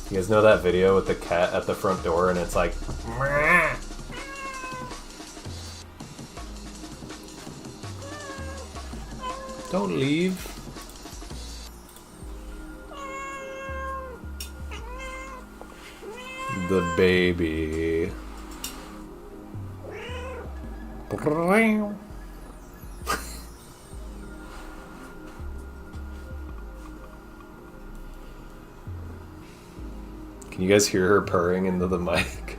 You guys know that video with the cat at the front door and it's like, meh. Don't leave. The baby. Can you guys hear her purring into the mic?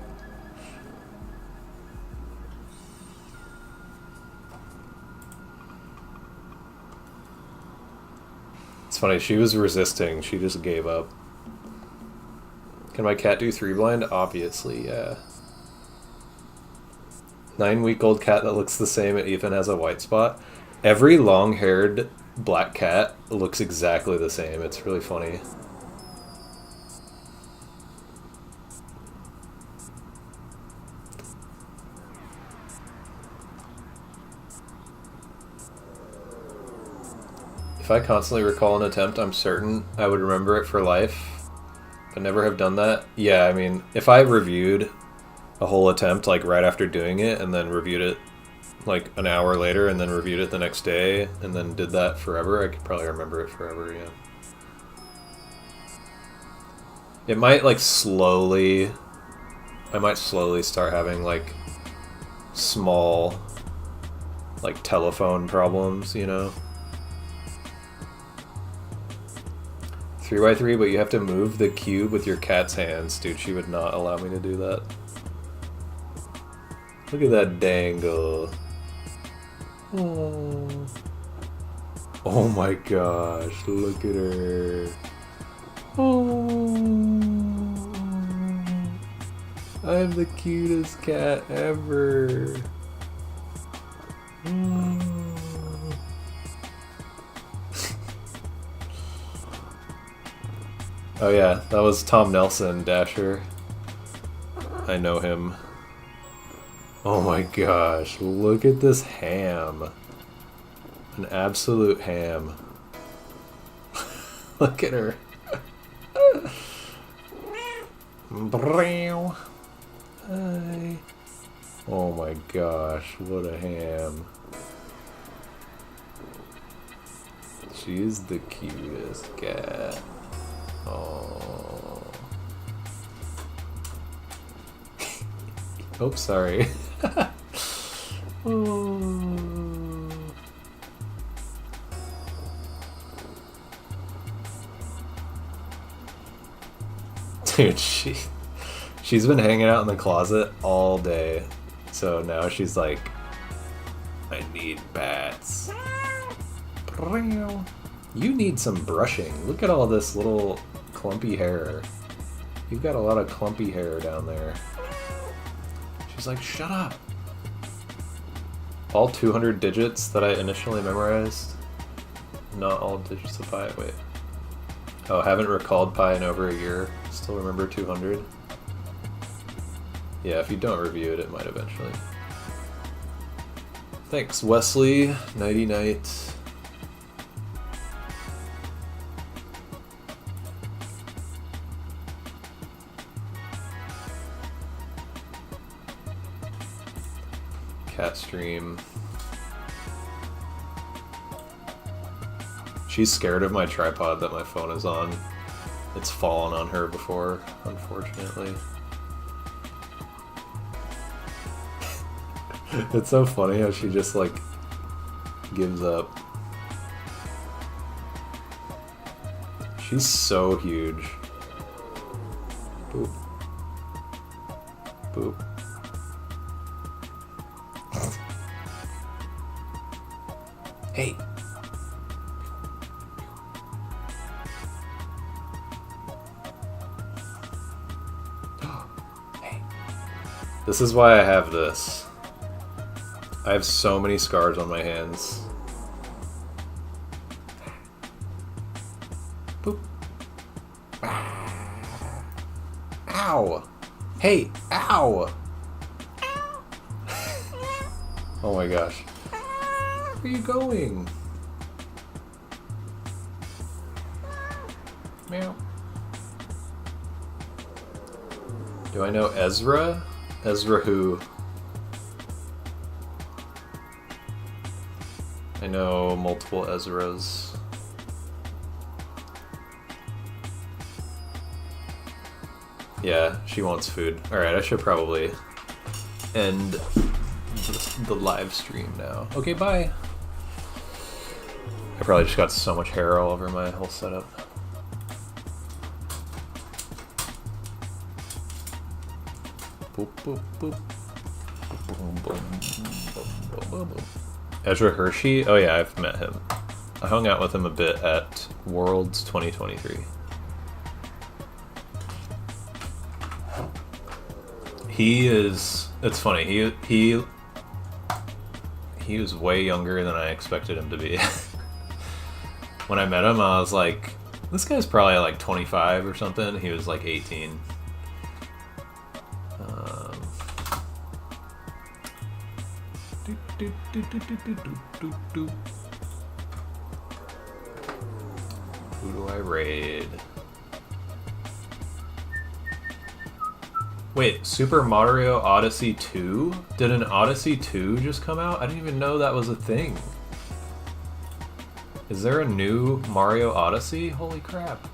It's funny, she was resisting, she just gave up. Can my cat do 3 blind? Obviously, yeah. 9-week-old cat that looks the same and even has a white spot. Every long-haired black cat looks exactly the same. It's really funny. If I constantly recall an attempt, I'm certain I would remember it for life. But never have done that. Yeah, I mean, if I reviewed a whole attempt like right after doing it and then reviewed it like an hour later and then reviewed it the next day and then did that forever, I could probably remember it forever, yeah. It might like slowly, I might slowly start having like small like telephone problems, you know? 3x3, but you have to move the cube with your cat's hands. Dude, she would not allow me to do that. Look at that dangle. Oh, oh my gosh, look at her. Oh, I'm the cutest cat ever. Oh yeah, that was Tom Nelson, Dasher. I know him. Oh my gosh, look at this ham. An absolute ham. Look at her. Hi. Oh my gosh, what a ham. She's the cutest cat. Oh. Oops, sorry. Oh. Dude, she's been hanging out in the closet all day. So now she's like, I need bats. You need some brushing. Look at all this little clumpy hair. You've got a lot of clumpy hair down there. She's like, shut up. All 200 digits that I initially memorized. Not all digits of pi. Wait. Oh, haven't recalled pi in over a year. Still remember 200. Yeah, if you don't review it, it might eventually. Thanks, Wesley. Nighty night. Cat stream. She's scared of my tripod that my phone is on. It's fallen on her before, unfortunately. It's so funny how she just like gives up. She's so huge. Boop. Boop. Hey. Hey. This is why I have this. I have so many scars on my hands. Boop. Ow! Hey! Ow! Oh my gosh. Where are you going? Meow. Do I know Ezra? Ezra who? I know multiple Ezras. Yeah, she wants food. Alright, I should probably end the live stream now. Okay, bye. I probably just got so much hair all over my whole setup. Boop, boop, boop. Boom, boom, boom, boom, boom, boom. Ezra Hershey? Oh yeah, I've met him. I hung out with him a bit at Worlds 2023. He is... It's funny, he was way younger than I expected him to be. When I met him, I was like, this guy's probably like 25 or something. He was like 18. Who do I raid? Wait, Super Mario Odyssey 2? Did an Odyssey 2 just come out? I didn't even know that was a thing. Is there a new Mario Odyssey? Holy crap.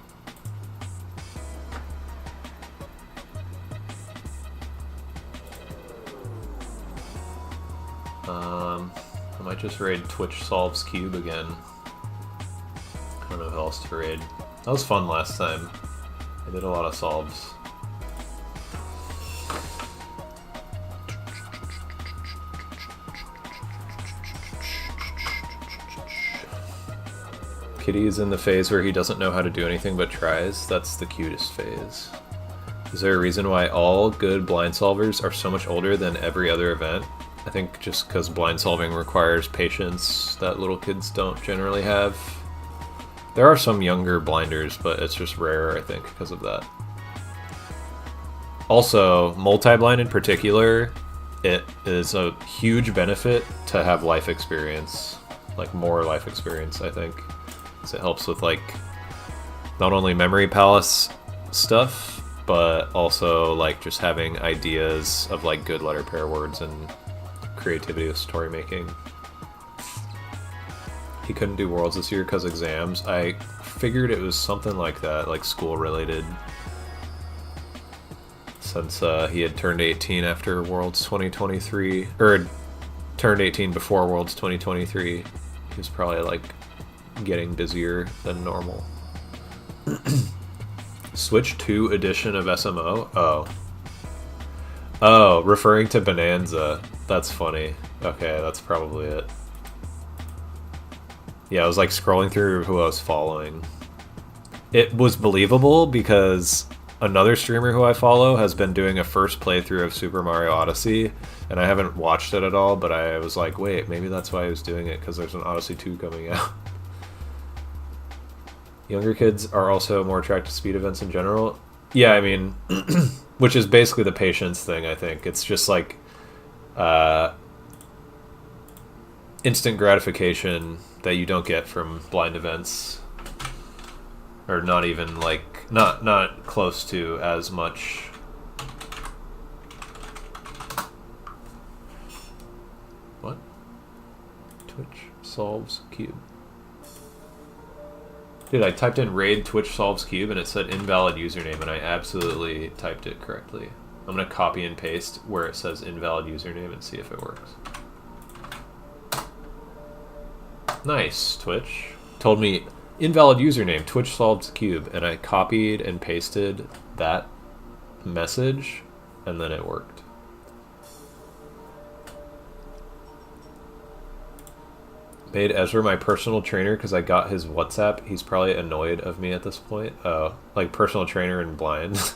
I might just raid Twitch Solves Cube again. I don't know who else to raid. That was fun last time. I did a lot of solves. Kitty is in the phase where he doesn't know how to do anything but tries. That's the cutest phase. Is there a reason why all good blind solvers are so much older than every other event? I think just because blind solving requires patience that little kids don't generally have. There are some younger blinders, but it's just rare, I think, because of that. Also, multi-blind in particular, it is a huge benefit to have life experience. Like, more life experience, I think. So it helps with, like, not only memory palace stuff, but also like just having ideas of like good letter pair words and creativity with story making. He couldn't do Worlds this year because exams. I figured it was something like that, like school related. Since he had turned 18 after Worlds 2023, or turned 18 before Worlds 2023, he was probably like getting busier than normal. Switch 2 edition of SMO? Oh, referring to Bonanza. That's funny. Okay, that's probably it. Yeah, I was like scrolling through who I was following. It was believable because another streamer who I follow has been doing a first playthrough of Super Mario Odyssey, and I haven't watched it at all, but I was like, wait, maybe that's why he was doing it, because there's an Odyssey 2 coming out. Younger kids are also more attracted to speed events in general. Yeah, I mean, which is basically the patience thing, I think. It's just like instant gratification that you don't get from blind events, or not even like not close to as much. What? Twitch solves cube. Dude, I typed in raid Twitch solves cube and it said invalid username, and I absolutely typed it correctly. I'm gonna copy and paste where it says invalid username and see if it works. Nice, Twitch. Told me invalid username, Twitch solves cube, and I copied and pasted that message, and then it worked. Made Ezra my personal trainer because I got his WhatsApp. He's probably annoyed of me at this point. Oh, like personal trainer and blind.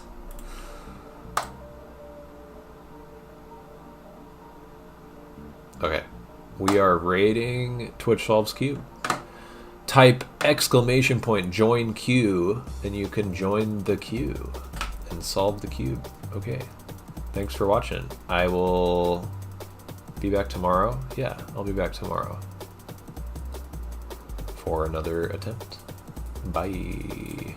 Okay. We are raiding Twitch solves cube. Type ! join queue and you can join the queue and solve the cube. Okay. Thanks for watching. I will be back tomorrow. Yeah, I'll be back tomorrow for another attempt. Bye.